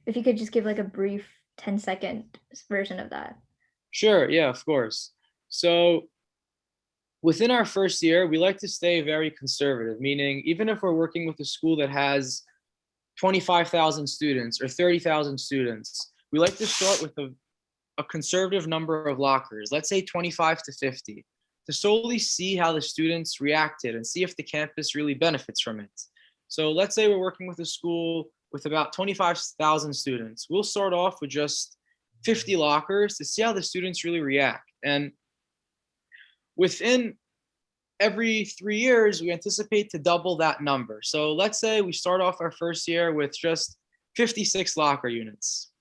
Speaker 11: if you could just give like a brief 10-second version of that.
Speaker 14: Sure, yeah, of course. So within our first year, we like to stay very conservative, meaning even if we're working with a school that has 25,000 students or 30,000 students, we like to start with a conservative number of lockers, let's say 25 to 50, to solely see how the students reacted and see if the campus really benefits from it. So let's say we're working with a school with about 25,000 students. We'll start off with just 50 lockers to see how the students really react. And within every 3 years, we anticipate to double that number. So let's say we start off our first year with just 56 locker units.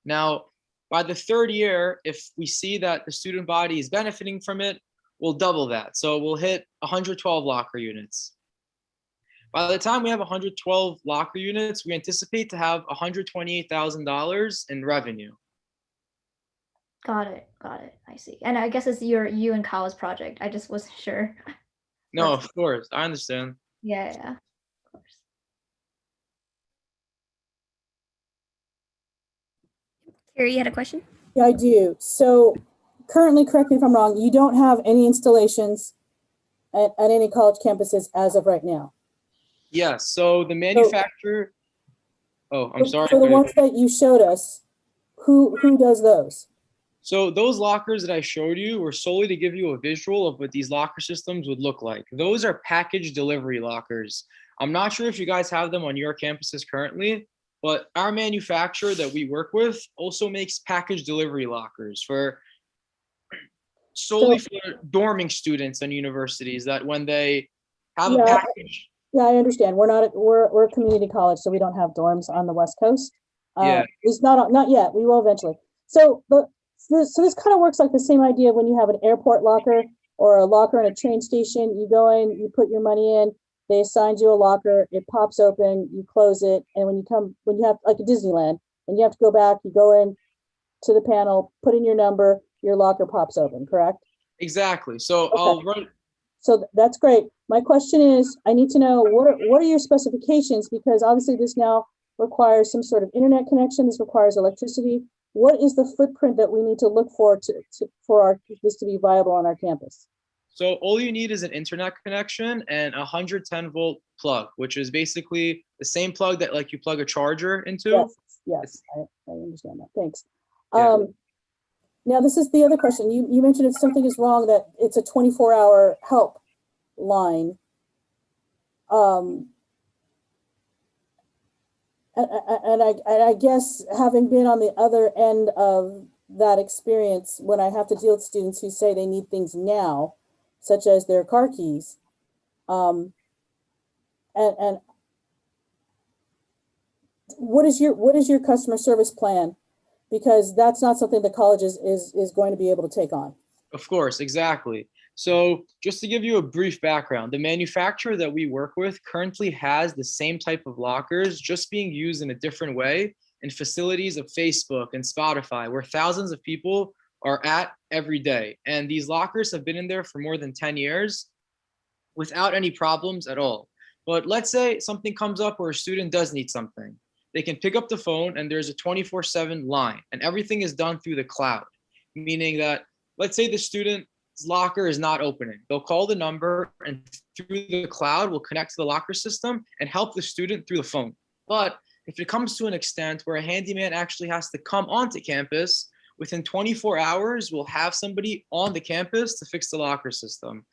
Speaker 14: Now, by the third year, if we see that the student body is benefiting from it, we'll double that. So we'll hit 112 locker units. By the time we have 112 locker units, we anticipate to have $128,000 in revenue.
Speaker 11: Got it. I see. And I guess it's you and Kyle's project. I just wasn't sure.
Speaker 14: No, of course, I understand.
Speaker 11: Yeah. Of course.
Speaker 3: Carrie, you had a question?
Speaker 1: Yeah, I do. So currently, correct me if I'm wrong, you don't have any installations at any college campuses as of right now.
Speaker 14: Yes, so the manufacturer, I'm sorry.
Speaker 1: So the ones that you showed us, who does those?
Speaker 14: So those lockers that I showed you were solely to give you a visual of what these locker systems would look like. Those are package delivery lockers. I'm not sure if you guys have them on your campuses currently, but our manufacturer that we work with also makes package delivery lockers for solely for dorming students and universities, that when they have a package.
Speaker 1: Yeah, I understand. We're a community college, so we don't have dorms on the West Coast.
Speaker 14: Yeah.
Speaker 1: At least not yet. We will eventually. So this kind of works like the same idea when you have an airport locker or a locker in a train station. You go in, you put your money in, they assign you a locker, it pops open, you close it, and when you have like a Disneyland and you have to go back, you go in to the panel, put in your number, your locker pops open, correct?
Speaker 14: Exactly. So
Speaker 1: Okay.
Speaker 14: I'll run.
Speaker 1: So that's great. My question is, I need to know what are your specifications, because obviously this now requires some sort of internet connection. This requires electricity. What is the footprint that we need to look for for this to be viable on our campus?
Speaker 14: So all you need is an internet connection and a 110 volt plug, which is basically the same plug that like you plug a charger into.
Speaker 1: Yes, I understand that. Thanks.
Speaker 14: Yeah.
Speaker 1: Now this is the other question. You mentioned if something is wrong that it's a 24-hour help line. And I guess having been on the other end of that experience, when I have to deal with students who say they need things now, such as their car keys, and what is your customer service plan? Because that's not something the college is going to be able to take on.
Speaker 14: Of course, exactly. So just to give you a brief background, the manufacturer that we work with currently has the same type of lockers, just being used in a different way in facilities of Facebook and Spotify, where thousands of people are at every day. And these lockers have been in there for more than 10 years without any problems at all. But let's say something comes up where a student does need something. They can pick up the phone and there's a 24/7 line, and everything is done through the cloud, meaning that let's say the student's locker is not opening. They'll call the number and through the cloud will connect to the locker system and help the student through the phone. But if it comes to an extent where a handyman actually has to come onto campus, within 24 hours, we'll have somebody on the campus to fix the locker system.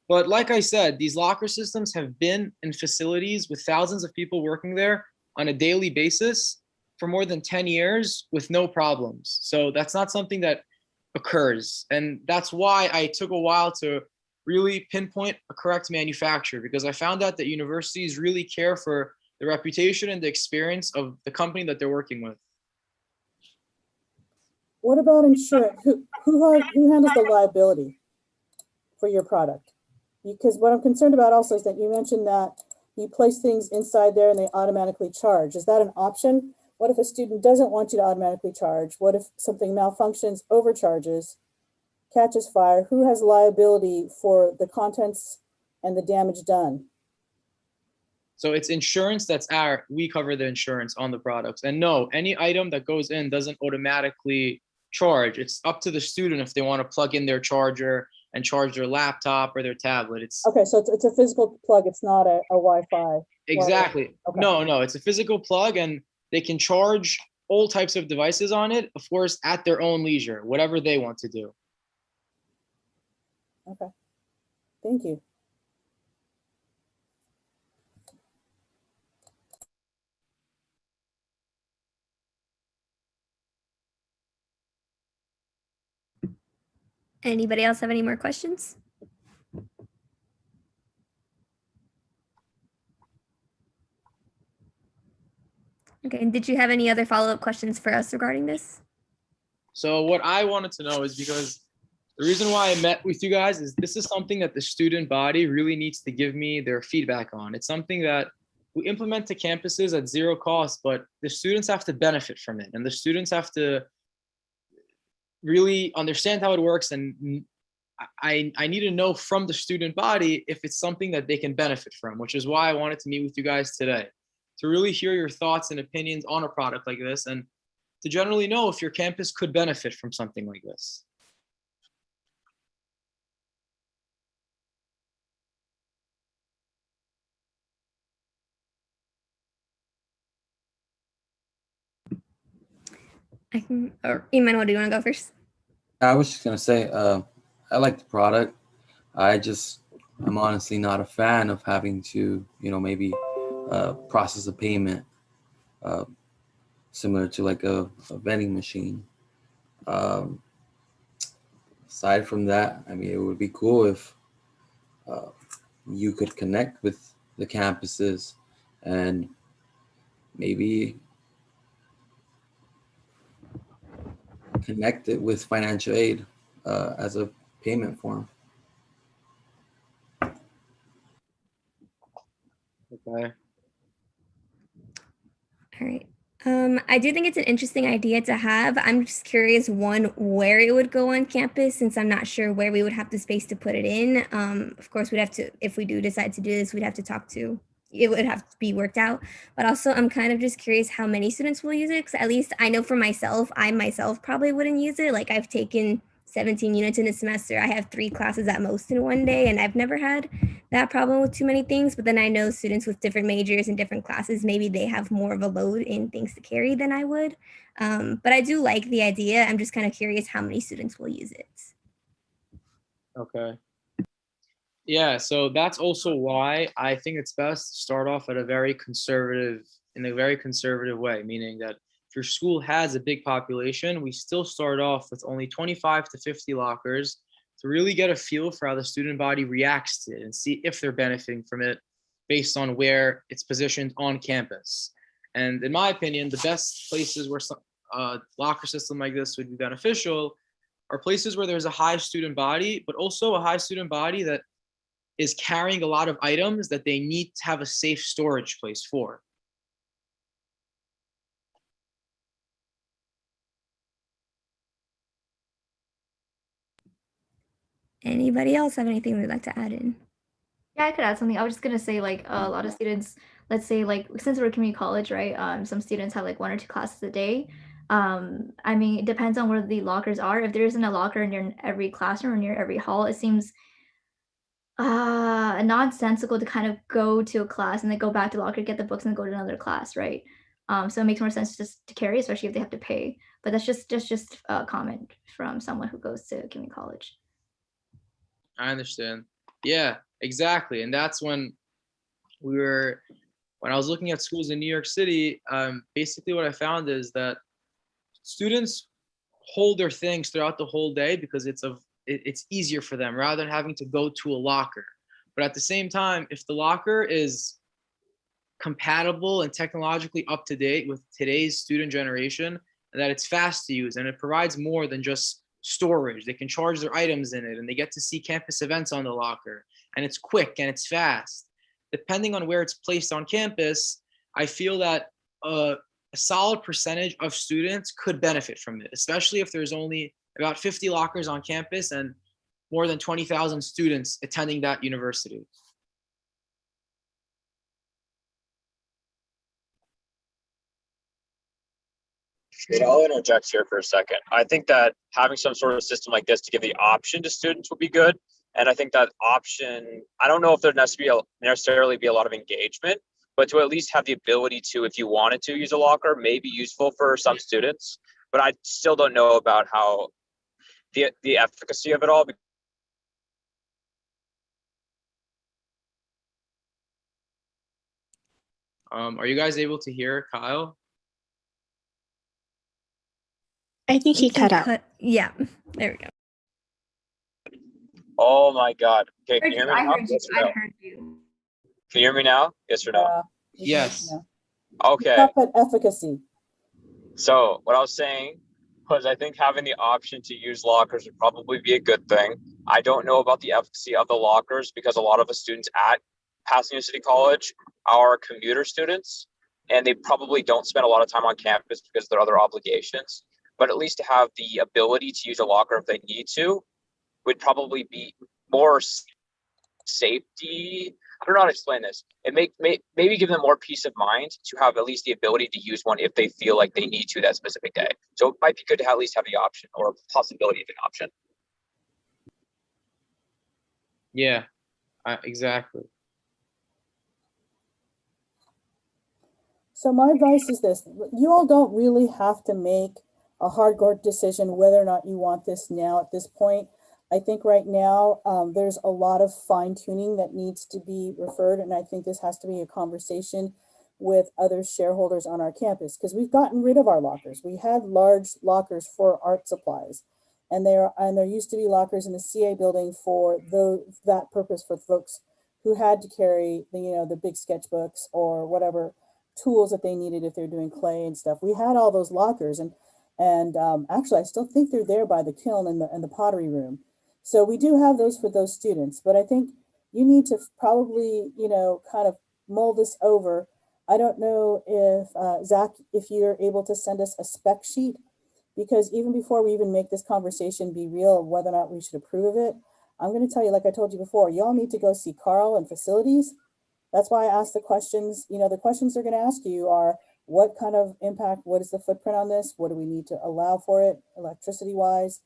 Speaker 14: But like I said, these locker systems have been in facilities with thousands of people working there on a daily basis for more than 10 years with no problems. So that's not something that occurs. And that's why I took a while to really pinpoint a correct manufacturer, because I found out that universities really care for the reputation and the experience of the company that they're working with.
Speaker 1: What about insurance? Who handles the liability for your product? Because what I'm concerned about also is that you mentioned that You place things inside there and they automatically charge. Is that an option? What if a student doesn't want you to automatically charge? What if something malfunctions, overcharges, catches fire? Who has liability for the contents and the damage done?
Speaker 14: So it's insurance we cover the insurance on the products. And no, any item that goes in doesn't automatically charge. It's up to the student if they want to plug in their charger and charge their laptop or their tablet. It's
Speaker 1: okay, so it's a physical plug. It's not a Wi-Fi.
Speaker 14: exactly.
Speaker 1: Okay.
Speaker 14: No, it's a physical plug, and they can charge all types of devices on it, of course, at their own leisure, whatever they want to do.
Speaker 1: Okay, thank you.
Speaker 3: Anybody else have any more questions? Okay, and did you have any other follow-up questions for us regarding this?
Speaker 14: So what I wanted to know is, because the reason why I met with you guys is this is something that the student body really needs to give me their feedback on. It's something that we implement to campuses at zero cost, but the students have to benefit from it, and the students have to really understand how it works. And I need to know from the student body if it's something that they can benefit from, which is why I wanted to meet with you guys today, to really hear your thoughts and opinions on a product like this, and to generally know if your campus could benefit from something like this.
Speaker 3: Or Emmanuel, do you want to go first?
Speaker 6: I was just gonna say, I like the product. I'm honestly not a fan of having to, maybe process a payment similar to like a vending machine. Aside from that, I mean, it would be cool if you could connect with the campuses and maybe connect it with financial aid as a payment form.
Speaker 14: Okay.
Speaker 3: All right. I do think it's an interesting idea to have. I'm just curious, one, where it would go on campus, since I'm not sure where we would have the space to put it in. Of course, we'd have to, if we do decide to do this, we'd have to talk to, it would have to be worked out. But also, I'm kind of just curious how many students will use it, because at least I know for myself, I myself probably wouldn't use it. Like, I've taken 17 units in a semester. I have 3 classes at most in one day, and I've never had that problem with too many things. But then I know students with different majors and different classes, maybe they have more of a load in things to carry than I would. But I do like the idea. I'm just kind of curious how many students will use it.
Speaker 14: Okay. Yeah, so that's also why I think it's best to start off in a very conservative way, meaning that if your school has a big population, we still start off with only 25 to 50 lockers to really get a feel for how the student body reacts to it and see if they're benefiting from it based on where it's positioned on campus. And in my opinion, the best places where a locker system like this would be beneficial are places where there's a high student body, but also a high student body that is carrying a lot of items that they need to have a safe storage place for.
Speaker 3: Anybody else have anything they'd like to add in?
Speaker 11: Yeah, I could add something. I was just gonna say, like, a lot of students, let's say, like, since we're a community college, right? Some students have like 1 or 2 classes a day. I mean, it depends on where the lockers are. If there isn't a locker near every classroom or near every hall, it seems nonsensical to kind of go to a class and then go back to the locker, get the books, and go to another class, right? So it makes more sense just to carry, especially if they have to pay. But that's just a comment from someone who goes to community college.
Speaker 14: I understand. Yeah, exactly. And that's when I was looking at schools in New York City, basically what I found is that students hold their things throughout the whole day because it's easier for them rather than having to go to a locker. But at the same time, if the locker is compatible and technologically up to date with today's student generation, and that it's fast to use and it provides more than just storage. They can charge their items in it and they get to see campus events on the locker, and it's quick and it's fast. depending on where it's placed on campus, I feel that a solid percentage of students could benefit from it, especially if there's only about 50 lockers on campus and more than 20,000 students attending that university.
Speaker 4: I'll interject here for a second. I think that having some sort of system like this to give the option to students would be good. And I think that option, I don't know if there necessarily be a lot of engagement, but to at least have the ability to, if you wanted to use a locker, may be useful for some students. But I still don't know about how the efficacy of it all.
Speaker 14: Are you guys able to hear Kyle?
Speaker 13: I think he cut out.
Speaker 3: Yeah, there we go.
Speaker 4: Oh my God. Okay, can you hear me
Speaker 11: I
Speaker 4: now?
Speaker 11: heard you.
Speaker 4: Yes or no?
Speaker 11: I heard you.
Speaker 4: Can you hear me now? Yes or no?
Speaker 14: Yes.
Speaker 4: Okay.
Speaker 1: Talk about efficacy.
Speaker 4: So what I was saying was I think having the option to use lockers would probably be a good thing. I don't know about the efficacy of the lockers because a lot of the students at Pasadena City College are commuter students, and they probably don't spend a lot of time on campus because of their other obligations. But at least to have the ability to use a locker if they need to would probably be more safety. I don't know how to explain this. It maybe give them more peace of mind to have at least the ability to use one if they feel like they need to that specific day. So it might be good to at least have the option or a possibility of an option.
Speaker 14: Yeah, exactly.
Speaker 1: So my advice is this: you all don't really have to make a hardcore decision whether or not you want this now at this point. I think right now there's a lot of fine tuning that needs to be referred, and I think this has to be a conversation with other shareholders on our campus because we've gotten rid of our lockers. We had large lockers for art supplies, and there used to be lockers in the CA building for that purpose for folks who had to carry the big sketchbooks or whatever tools that they needed if they're doing clay and stuff. We had all those lockers, and actually I still think they're there by the kiln and the pottery room. So we do have those for those students, but I think you need to probably kind of mull this over. I don't know if Zach, if you're able to send us a spec sheet, because even before we even make this conversation be real of whether or not we should approve of it, I'm going to tell you, like I told you before, y'all need to go see Carl and facilities. That's why I asked the questions. The questions they're going to ask you are, what kind of impact, what is the footprint on this? What do we need to allow for it electricity wise?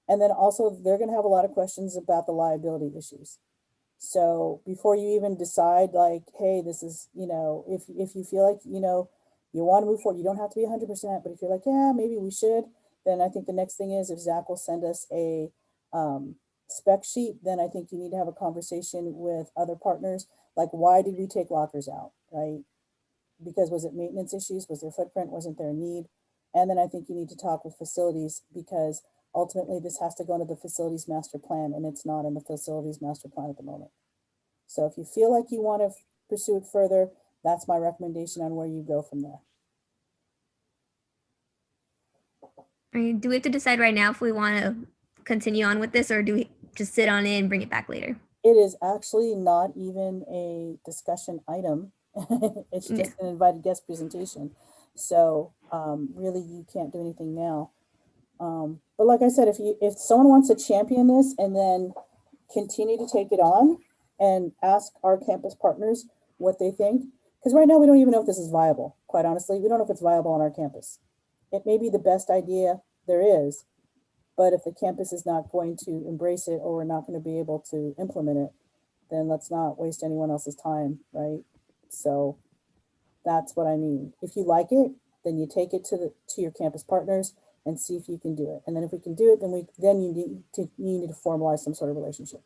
Speaker 1: And then also they're going to have a lot of questions about the liability issues. So before you even decide like, hey, this is, if you feel like, you want to move forward, you don't have to be 100%, but if you're like, yeah, maybe we should, then I think the next thing is if Zach will send us a spec sheet, then I think you need to have a conversation with other partners. Like, why did we take lockers out, right? Because was it maintenance issues? Was there footprint? Wasn't there a need? And then I think you need to talk with facilities because ultimately this has to go into the facilities master plan and it's not in the facilities master plan at the moment. So if you feel like you want to pursue it further, that's my recommendation on where you go from there.
Speaker 3: Do we have to decide right now if we want to continue on with this, or do we just sit on it and bring it back later?
Speaker 1: It is actually not even a discussion item. It's just an invited guest presentation. So really you can't do anything now. But like I said, if someone wants to champion this and then continue to take it on and ask our campus partners what they think, because right now we don't even know if this is viable. Quite honestly, we don't know if it's viable on our campus. It may be the best idea there is, but if the campus is not going to embrace it or we're not going to be able to implement it, then let's not waste anyone else's time, right? So that's what I mean. If you like it, then you take it to your campus partners and see if you can do it. And then if we can do it, then you need to formalize some sort of relationship.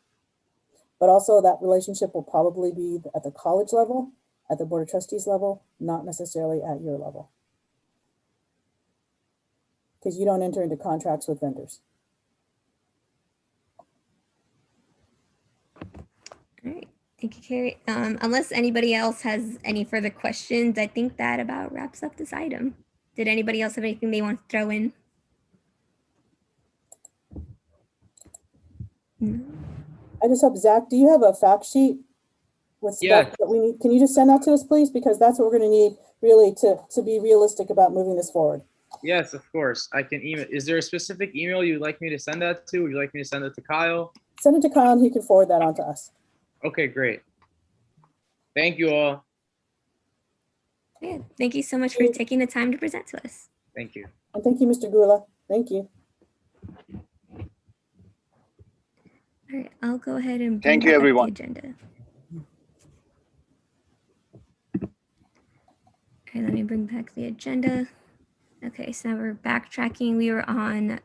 Speaker 1: But also that relationship will probably be at the college level, at the board of trustees level, not necessarily at your level. Because you don't enter into contracts with vendors.
Speaker 3: All right, thank you, Carrie. Unless anybody else has any further questions, I think that about wraps up this item. Did anybody else have anything they want to throw in? No.
Speaker 1: I just hope, Zach, do you have a fact sheet with stuff
Speaker 14: Yes.
Speaker 1: that we need. Can you just send that to us, please? Because that's what we're going to need really to be realistic about moving this forward.
Speaker 14: Yes, of course. I can email. Is there a specific email you'd like me to send that to? Would you like me to send it to Kyle?
Speaker 1: Send it to Kyle and he can forward that on to us.
Speaker 14: Okay, great. Thank you all.
Speaker 3: Yeah, thank you so much for taking the time to present to us.
Speaker 14: Thank you.
Speaker 1: And thank you, Mr. Gula. Thank you.
Speaker 3: All right, I'll go ahead and
Speaker 17: Thank
Speaker 3: bring
Speaker 17: you,
Speaker 3: back up
Speaker 17: everyone.
Speaker 3: the agenda. Okay, let me bring back the agenda. Okay, so now we're backtracking. We were on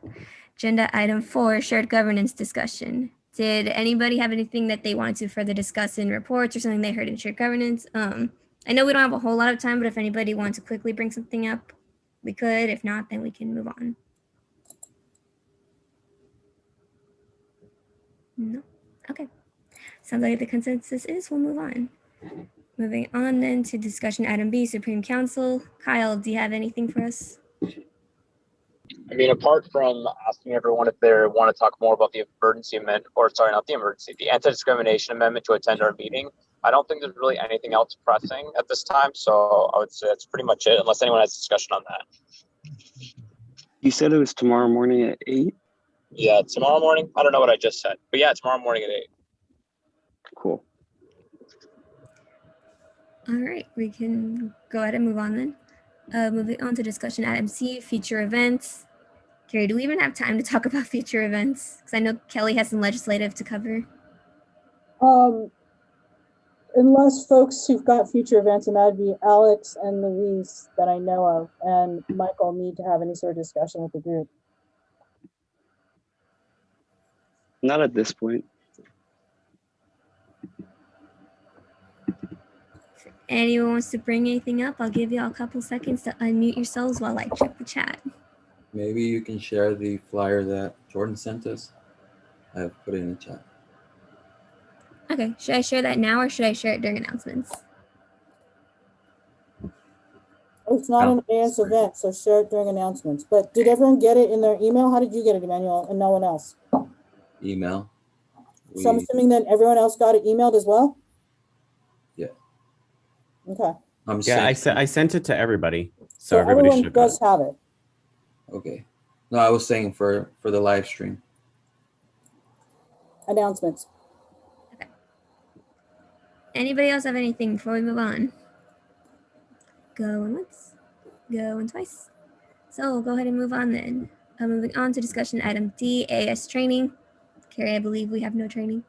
Speaker 3: agenda item 4, shared governance discussion. Did anybody have anything that they wanted to further discuss in reports or something they heard in shared governance? I know we don't have a whole lot of time, but if anybody wants to quickly bring something up, we could. If not, then we can move on. No? Okay. Sounds like the consensus is we'll move on. Moving on then to discussion item B, Supreme Council. Kyle, do you have anything for us?
Speaker 4: I mean, apart from asking everyone if they want to talk more about the emergency amendment, or sorry, not the emergency, the anti-discrimination amendment to attend our meeting, I don't think there's really anything else pressing at this time. So I would say that's pretty much it, unless anyone has discussion on that.
Speaker 9: You said it was tomorrow morning at 8?
Speaker 4: Yeah, tomorrow morning. I don't know what I just said, but yeah, tomorrow morning at 8.
Speaker 9: Cool.
Speaker 3: All right, we can go ahead and move on then. Moving on to discussion item C, future events. Carrie, do we even have time to talk about future events? Because I know Kelly has some legislative to cover.
Speaker 1: Unless folks who've got future events, and that'd be Alex and Louise that I know of, and Michael need to have any sort of discussion with the group.
Speaker 9: Not at this point.
Speaker 3: If anyone wants to bring anything up, I'll give you all a couple seconds to unmute yourselves while I check the chat.
Speaker 6: Maybe you can share the flyer that Jordan sent us. I have put it in the chat.
Speaker 3: Okay, should I share that now or should I share it during announcements?
Speaker 1: It's not an AS event, so share it during announcements. But did everyone get it in their email? How did you get it, Emmanuel, and no one else?
Speaker 6: Email.
Speaker 1: So I'm assuming that everyone else got it emailed as well?
Speaker 6: Yeah.
Speaker 1: Okay.
Speaker 7: I sent it to everybody,
Speaker 1: So
Speaker 7: everybody
Speaker 1: everyone
Speaker 7: should
Speaker 1: does have it.
Speaker 6: Okay. No, I was saying for the live stream.
Speaker 1: Announcements.
Speaker 3: Okay. Anybody else have anything before we move on? Going once, going twice. So we'll go ahead and move on then. Moving on to discussion item D, AS training. Carrie, I believe we have no training.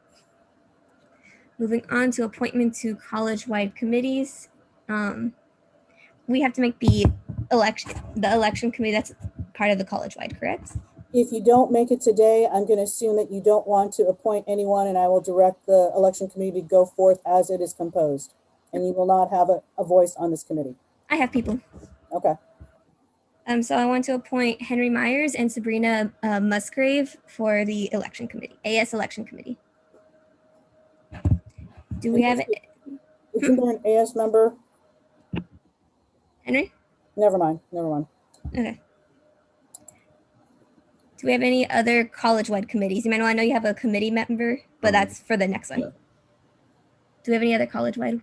Speaker 3: Moving on to appointment to college-wide committees. We have to make the election committee, that's part of the college-wide, correct?
Speaker 1: If you don't make it today, I'm going to assume that you don't want to appoint anyone, and I will direct the election committee to go forth as it is composed. And you will not have a voice on this committee.
Speaker 3: I have people.
Speaker 1: Okay.
Speaker 3: So I want to appoint Henry Myers and Sabrina Musgrave for the election committee, AS election committee. Do we have it?
Speaker 1: Isn't there an AS member?
Speaker 3: Henry?
Speaker 1: Never mind. Never mind.
Speaker 3: Okay. Do we have any other college-wide committees? Emmanuel, I know you have a committee member, but that's for the next one.
Speaker 6: Yeah.
Speaker 3: Do we have any other college-wide?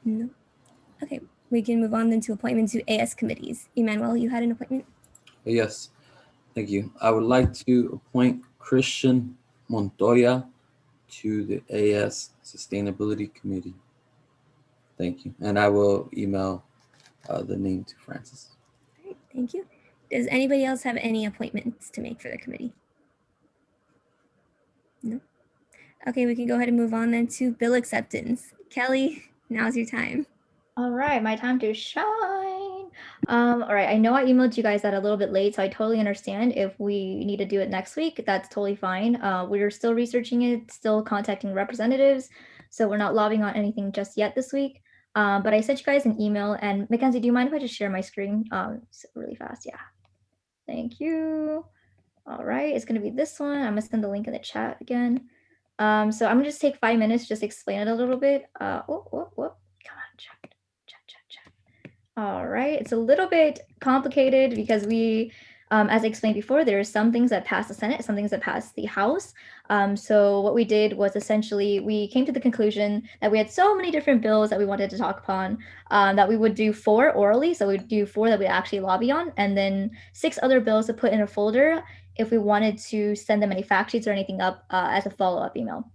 Speaker 3: No. Okay, we can move on then to appointment to AS committees. Emmanuel, you had an appointment?
Speaker 6: Yes. Thank you. I would like to appoint Christian Montoya to the AS Sustainability Committee. Thank you. And I will email the name to Francis.
Speaker 3: All right, thank you. Does anybody else have any appointments to make for the committee? No? Okay, we can go ahead and move on then to bill acceptance. Kelly, now's your time.
Speaker 11: All right, my time to shine. All right, I know I emailed you guys that a little bit late, so I totally understand if we need to do it next week. That's totally fine. We're still researching it, still contacting representatives, so we're not lobbying on anything just yet this week. But I sent you guys an email, and Mackenzie, do you mind if I just share my screen really fast? Yeah, thank you. All right, it's gonna be this one. I'm gonna send the link in the chat again. So I'm gonna just take 5 minutes, just explain it a little bit. Come on, chat. All right, it's a little bit complicated because we As I explained before, there are some things that pass the Senate, some things that pass the House. So what we did was essentially we came to the conclusion that we had so many different bills that we wanted to talk upon that we would do 4 orally. So we'd do 4 that we actually lobby on, and then 6 other bills to put in a folder if we wanted to send them any fact sheets or anything up as a follow-up email.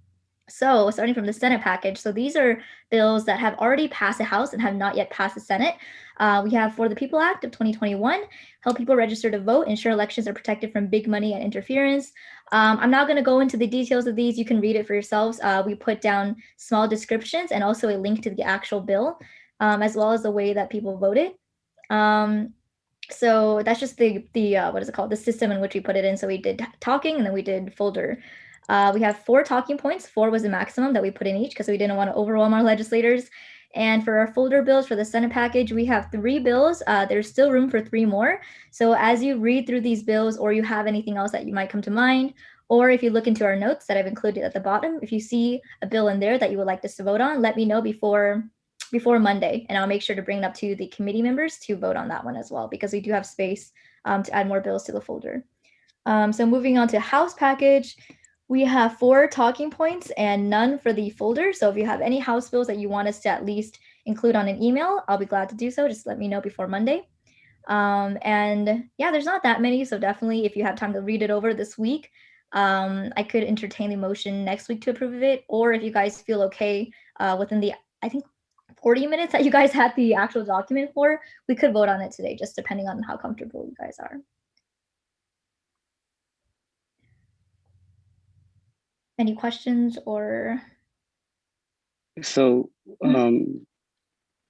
Speaker 11: So starting from the Senate package, so these are bills that have already passed the House and have not yet passed the Senate. We have For the People Act of 2021, help people register to vote, ensure elections are protected from big money and interference. I'm not going to go into the details of these. You can read it for yourselves. We put down small descriptions and also a link to the actual bill, as well as the way that people voted. So that's just the what is it called? The system in which we put it in. So we did talking and then we did folder. We have 4 talking points. 4 was the maximum that we put in each because we didn't want to overwhelm our legislators. And for our folder bills for the Senate package, we have 3 bills. There's still room for 3 more. So as you read through these bills or you have anything else that you might come to mind, or if you look into our notes that I've included at the bottom, if you see a bill in there that you would like us to vote on, let me know before Monday, and I'll make sure to bring it up to the committee members to vote on that one as well, because we do have space to add more bills to the folder. So moving on to House package, we have 4 talking points and none for the folder. So if you have any House bills that you want us to at least include on an email, I'll be glad to do so. Just let me know before Monday. And yeah, there's not that many. So definitely if you have time to read it over this week, I could entertain the motion next week to approve it. Or if you guys feel okay within the, I think, 40 minutes that you guys had the actual document for, we could vote on it today, just depending on how comfortable you guys are. Any questions or?
Speaker 9: So,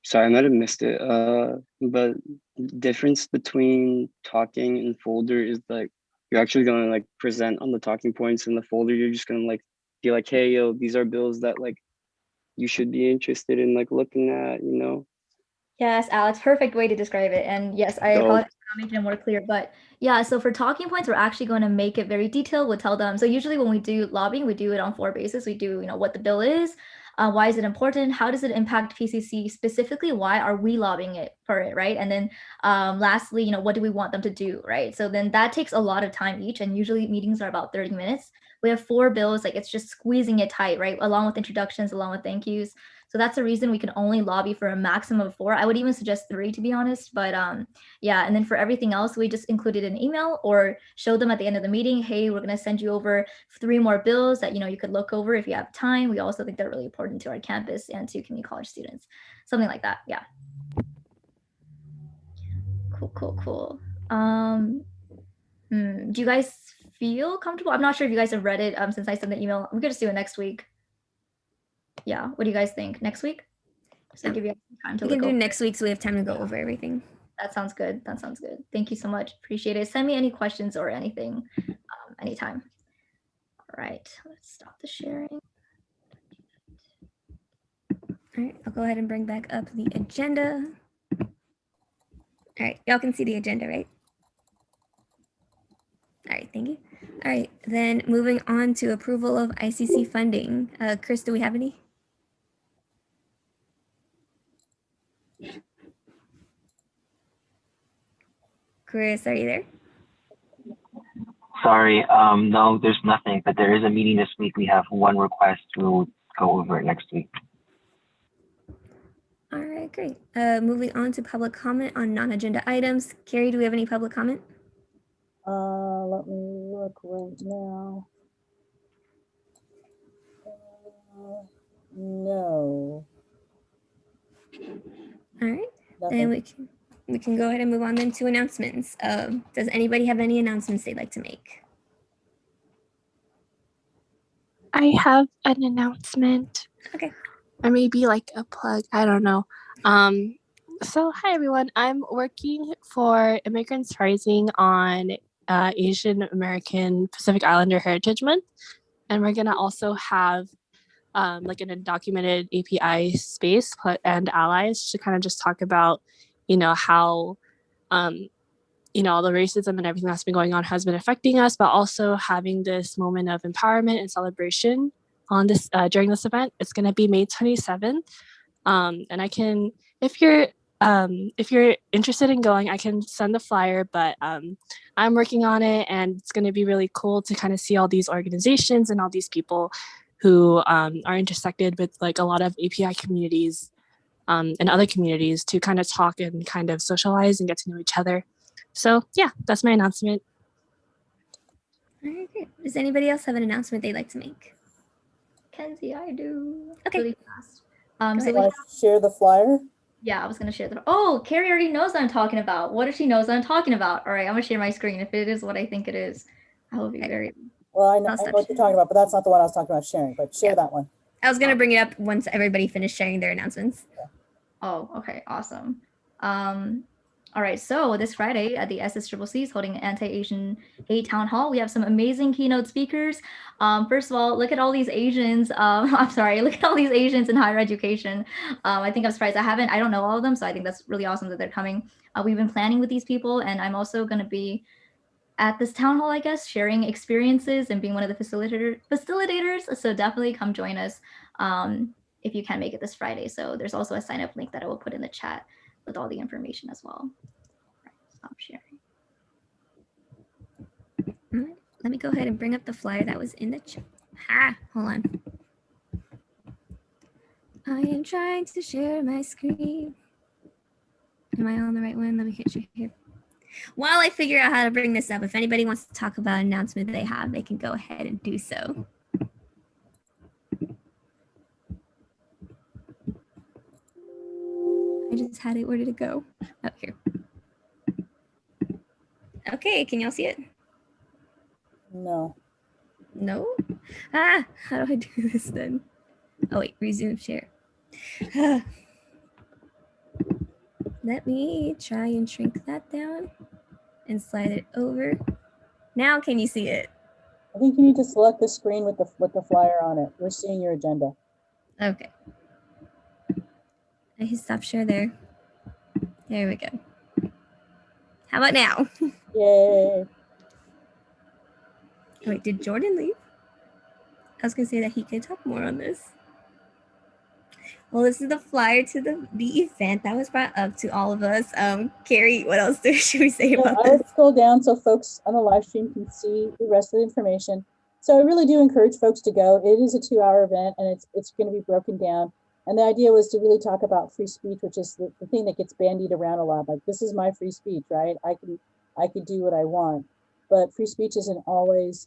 Speaker 9: sorry, I might have missed it. But the difference between talking and folder is like you're actually gonna like present on the talking points. In the folder, you're just gonna like be like, hey, yo, these are bills that like you should be interested in like looking at, you know?
Speaker 11: Yes, Alex, perfect way to describe it. And yes, I apologize for not making it more clear, but yeah, so for talking points, we're actually going to make it very detailed. We'll tell them. So usually when we do lobbying, we do it on 4 bases. We do, what the bill is, why is it important? How does it impact PCC specifically? Why are we lobbying it for it, right? And then lastly, what do we want them to do, right? So then that takes a lot of time each, and usually meetings are about 30 minutes. We have 4 bills, like it's just squeezing it tight, right? Along with introductions, along with thank yous. So that's the reason we can only lobby for a maximum of 4. I would even suggest 3, to be honest. But yeah, and then for everything else, we just included an email or showed them at the end of the meeting, hey, we're going to send you over 3 more bills that, you could look over if you have time. We also think they're really important to our campus and to community college students. Something like that. Yeah. Cool. Do you guys feel comfortable? I'm not sure if you guys have read it since I sent the email. We could just do it next week. Yeah, what do you guys think? Next week? So give you time to
Speaker 3: we can
Speaker 11: look
Speaker 3: do
Speaker 11: over
Speaker 3: next week so we have time to go over everything.
Speaker 11: That sounds good. Thank you so much. Appreciate it. Send me any questions or anything anytime. All right, let's stop the sharing.
Speaker 3: All right, I'll go ahead and bring back up the agenda. All right, y'all can see the agenda, right? All right, thank you. All right, then moving on to approval of ICC funding. Chris, do we have any? Chris, are you there?
Speaker 12: Sorry, no, there's nothing, but there is a meeting this week. We have 1 request. We'll go over it next week.
Speaker 3: All right, great. Moving on to public comment on non-agenda items. Carrie, do we have any public comment?
Speaker 1: Let me look right now. No.
Speaker 3: All right,
Speaker 1: Nothing.
Speaker 3: then we can go ahead and move on then to announcements. Does anybody have any announcements they'd like to make?
Speaker 13: I have an announcement.
Speaker 3: Okay.
Speaker 13: Or maybe like a plug. I don't know. So hi everyone. I'm working for Immigrants Rising on Asian American Pacific Islander Heritage Month, and we're gonna also have like an undocumented API space and allies to kind of just talk about, how all the racism and everything that's been going on has been affecting us, but also having this moment of empowerment and celebration on this during this event. It's going to be May 27th. And if you're if you're interested in going, I can send the flyer, but I'm working on it, and it's going to be really cool to kind of see all these organizations and all these people who are intersected with like a lot of API communities and other communities to kind of talk and kind of socialize and get to know each other. So yeah, that's my announcement.
Speaker 3: All right, great. Does anybody else have an announcement they'd like to make?
Speaker 11: Kenzie, I do.
Speaker 3: Okay.
Speaker 11: Really fast.
Speaker 3: Go
Speaker 11: So
Speaker 3: ahead.
Speaker 11: we
Speaker 1: Want to share the flyer?
Speaker 11: Yeah, I was gonna share the. Oh, Carrie already knows what I'm talking about. What if she knows what I'm talking about? All right, I'm gonna share my screen. If it is what I think it is, I will be very.
Speaker 1: Well, I know what you're talking about, but that's not the one I was talking about sharing. But share that one.
Speaker 3: I was gonna bring it up once everybody finished sharing their announcements.
Speaker 11: Oh, okay, awesome. All right, so this Friday at the SSCCC is holding an anti-Asian hate town hall. We have some amazing keynote speakers. First of all, look at all these Asians. I'm sorry, look at all these Asians in higher education. I think I'm surprised I don't know all of them, so I think that's really awesome that they're coming. We've been planning with these people, and I'm also going to be at this town hall, I guess, sharing experiences and being one of the facilitators. So definitely come join us if you can make it this Friday. So there's also a sign up link that I will put in the chat with all the information as well. Right, stop sharing.
Speaker 3: All right, let me go ahead and bring up the flyer that was in the chat. Hold on. I am trying to share my screen. Am I on the right one? Let me hit you here. While I figure out how to bring this up, if anybody wants to talk about an announcement they have, they can go ahead and do so. I just had it. Where did it go? Oh, here. Okay, can y'all see it?
Speaker 1: No.
Speaker 3: No? How do I do this then? Oh, wait, resume share. Let me try and shrink that down and slide it over. Now can you see it?
Speaker 1: I think you need to select the screen with the flyer on it. We're seeing your agenda.
Speaker 3: Okay. I hit stop share there. There we go. How about now?
Speaker 1: Yay.
Speaker 3: Wait, did Jordan leave? I was gonna say that he could talk more on this. Well, this is the flyer to the event that was brought up to all of us. Carrie, what else should we say about
Speaker 1: I
Speaker 3: this?
Speaker 1: would scroll down so folks on the live stream can see the rest of the information. So I really do encourage folks to go. It is a 2-hour event, and it's going to be broken down. And the idea was to really talk about free speech, which is the thing that gets bandied around a lot. Like, this is my free speech, right? I could do what I want, but free speech isn't always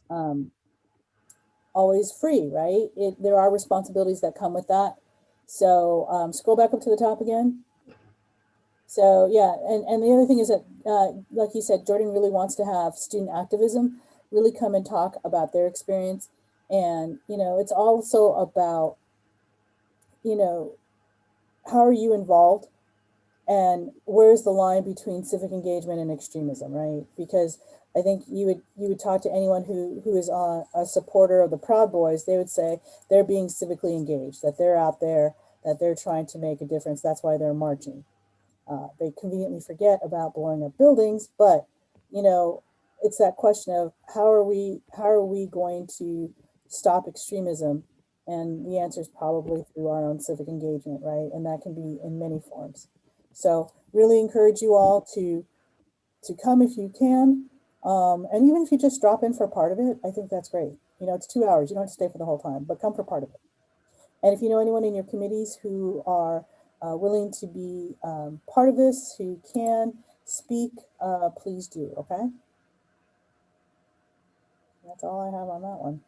Speaker 1: free, right? There are responsibilities that come with that. So scroll back up to the top again. So yeah, and the other thing is that, like you said, Jordan really wants to have student activism really come and talk about their experience. And, it's also about, how are you involved and where's the line between civic engagement and extremism, right? Because I think you would talk to anyone who is a supporter of the Proud Boys, they would say they're being civically engaged, that they're out there, that they're trying to make a difference. That's why they're marching. They conveniently forget about blowing up buildings, but it's that question of how are we going to stop extremism? And the answer is probably through our own civic engagement, right? And that can be in many forms. So really encourage you all to come if you can. And even if you just drop in for part of it, I think that's great. It's 2 hours. You don't have to stay for the whole time, but come for part of it. And if you know anyone in your committees who are willing to be part of this, who can speak, please do, okay? That's all I have on that one.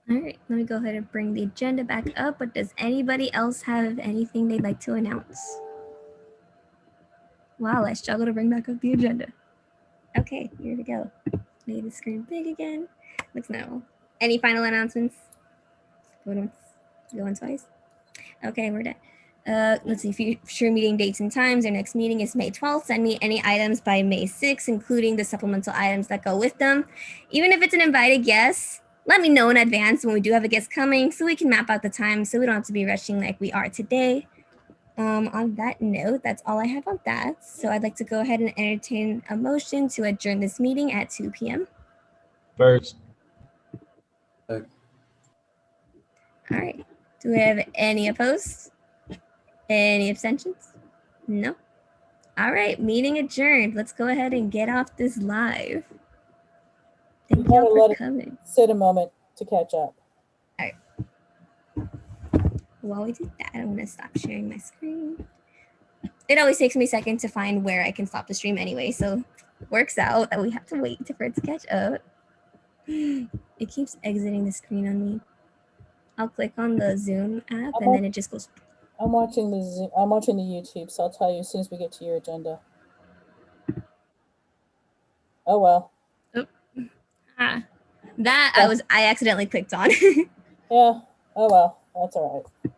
Speaker 3: All right, let me go ahead and bring the agenda back up, but does anybody else have anything they'd like to announce? Wow, I struggle to bring back up the agenda. Okay, here we go. Made the screen big again. Looks normal. Any final announcements? Going once, twice? Okay, we're done. Let's see, future meeting dates and times. Our next meeting is May 12th. Send me any items by May 6th, including the supplemental items that go with them. Even if it's an invited guest, let me know in advance when we do have a guest coming so we can map out the time so we don't have to be rushing like we are today. On that note, that's all I have on that. So I'd like to go ahead and entertain a motion to adjourn this meeting at 2 p.m.
Speaker 8: First.
Speaker 3: All right. Do we have any opposed? Any abstentions? No. All right, meeting adjourned. Let's go ahead and get off this live.
Speaker 1: You
Speaker 3: Thank
Speaker 1: gotta
Speaker 3: y'all for
Speaker 1: let it
Speaker 3: coming.
Speaker 1: sit a moment to catch up.
Speaker 3: All right. While we do that, I'm gonna stop sharing my screen. It always takes me a second to find where I can stop the stream anyway, so it works out that we have to wait for it to catch up. It keeps exiting the screen on me. I'll click on the Zoom app and then it just goes.
Speaker 1: I'm watching the YouTube, so I'll tell you as soon as we get to your agenda. Oh well.
Speaker 3: That I accidentally clicked on.
Speaker 1: Yeah. Oh well. That's all right.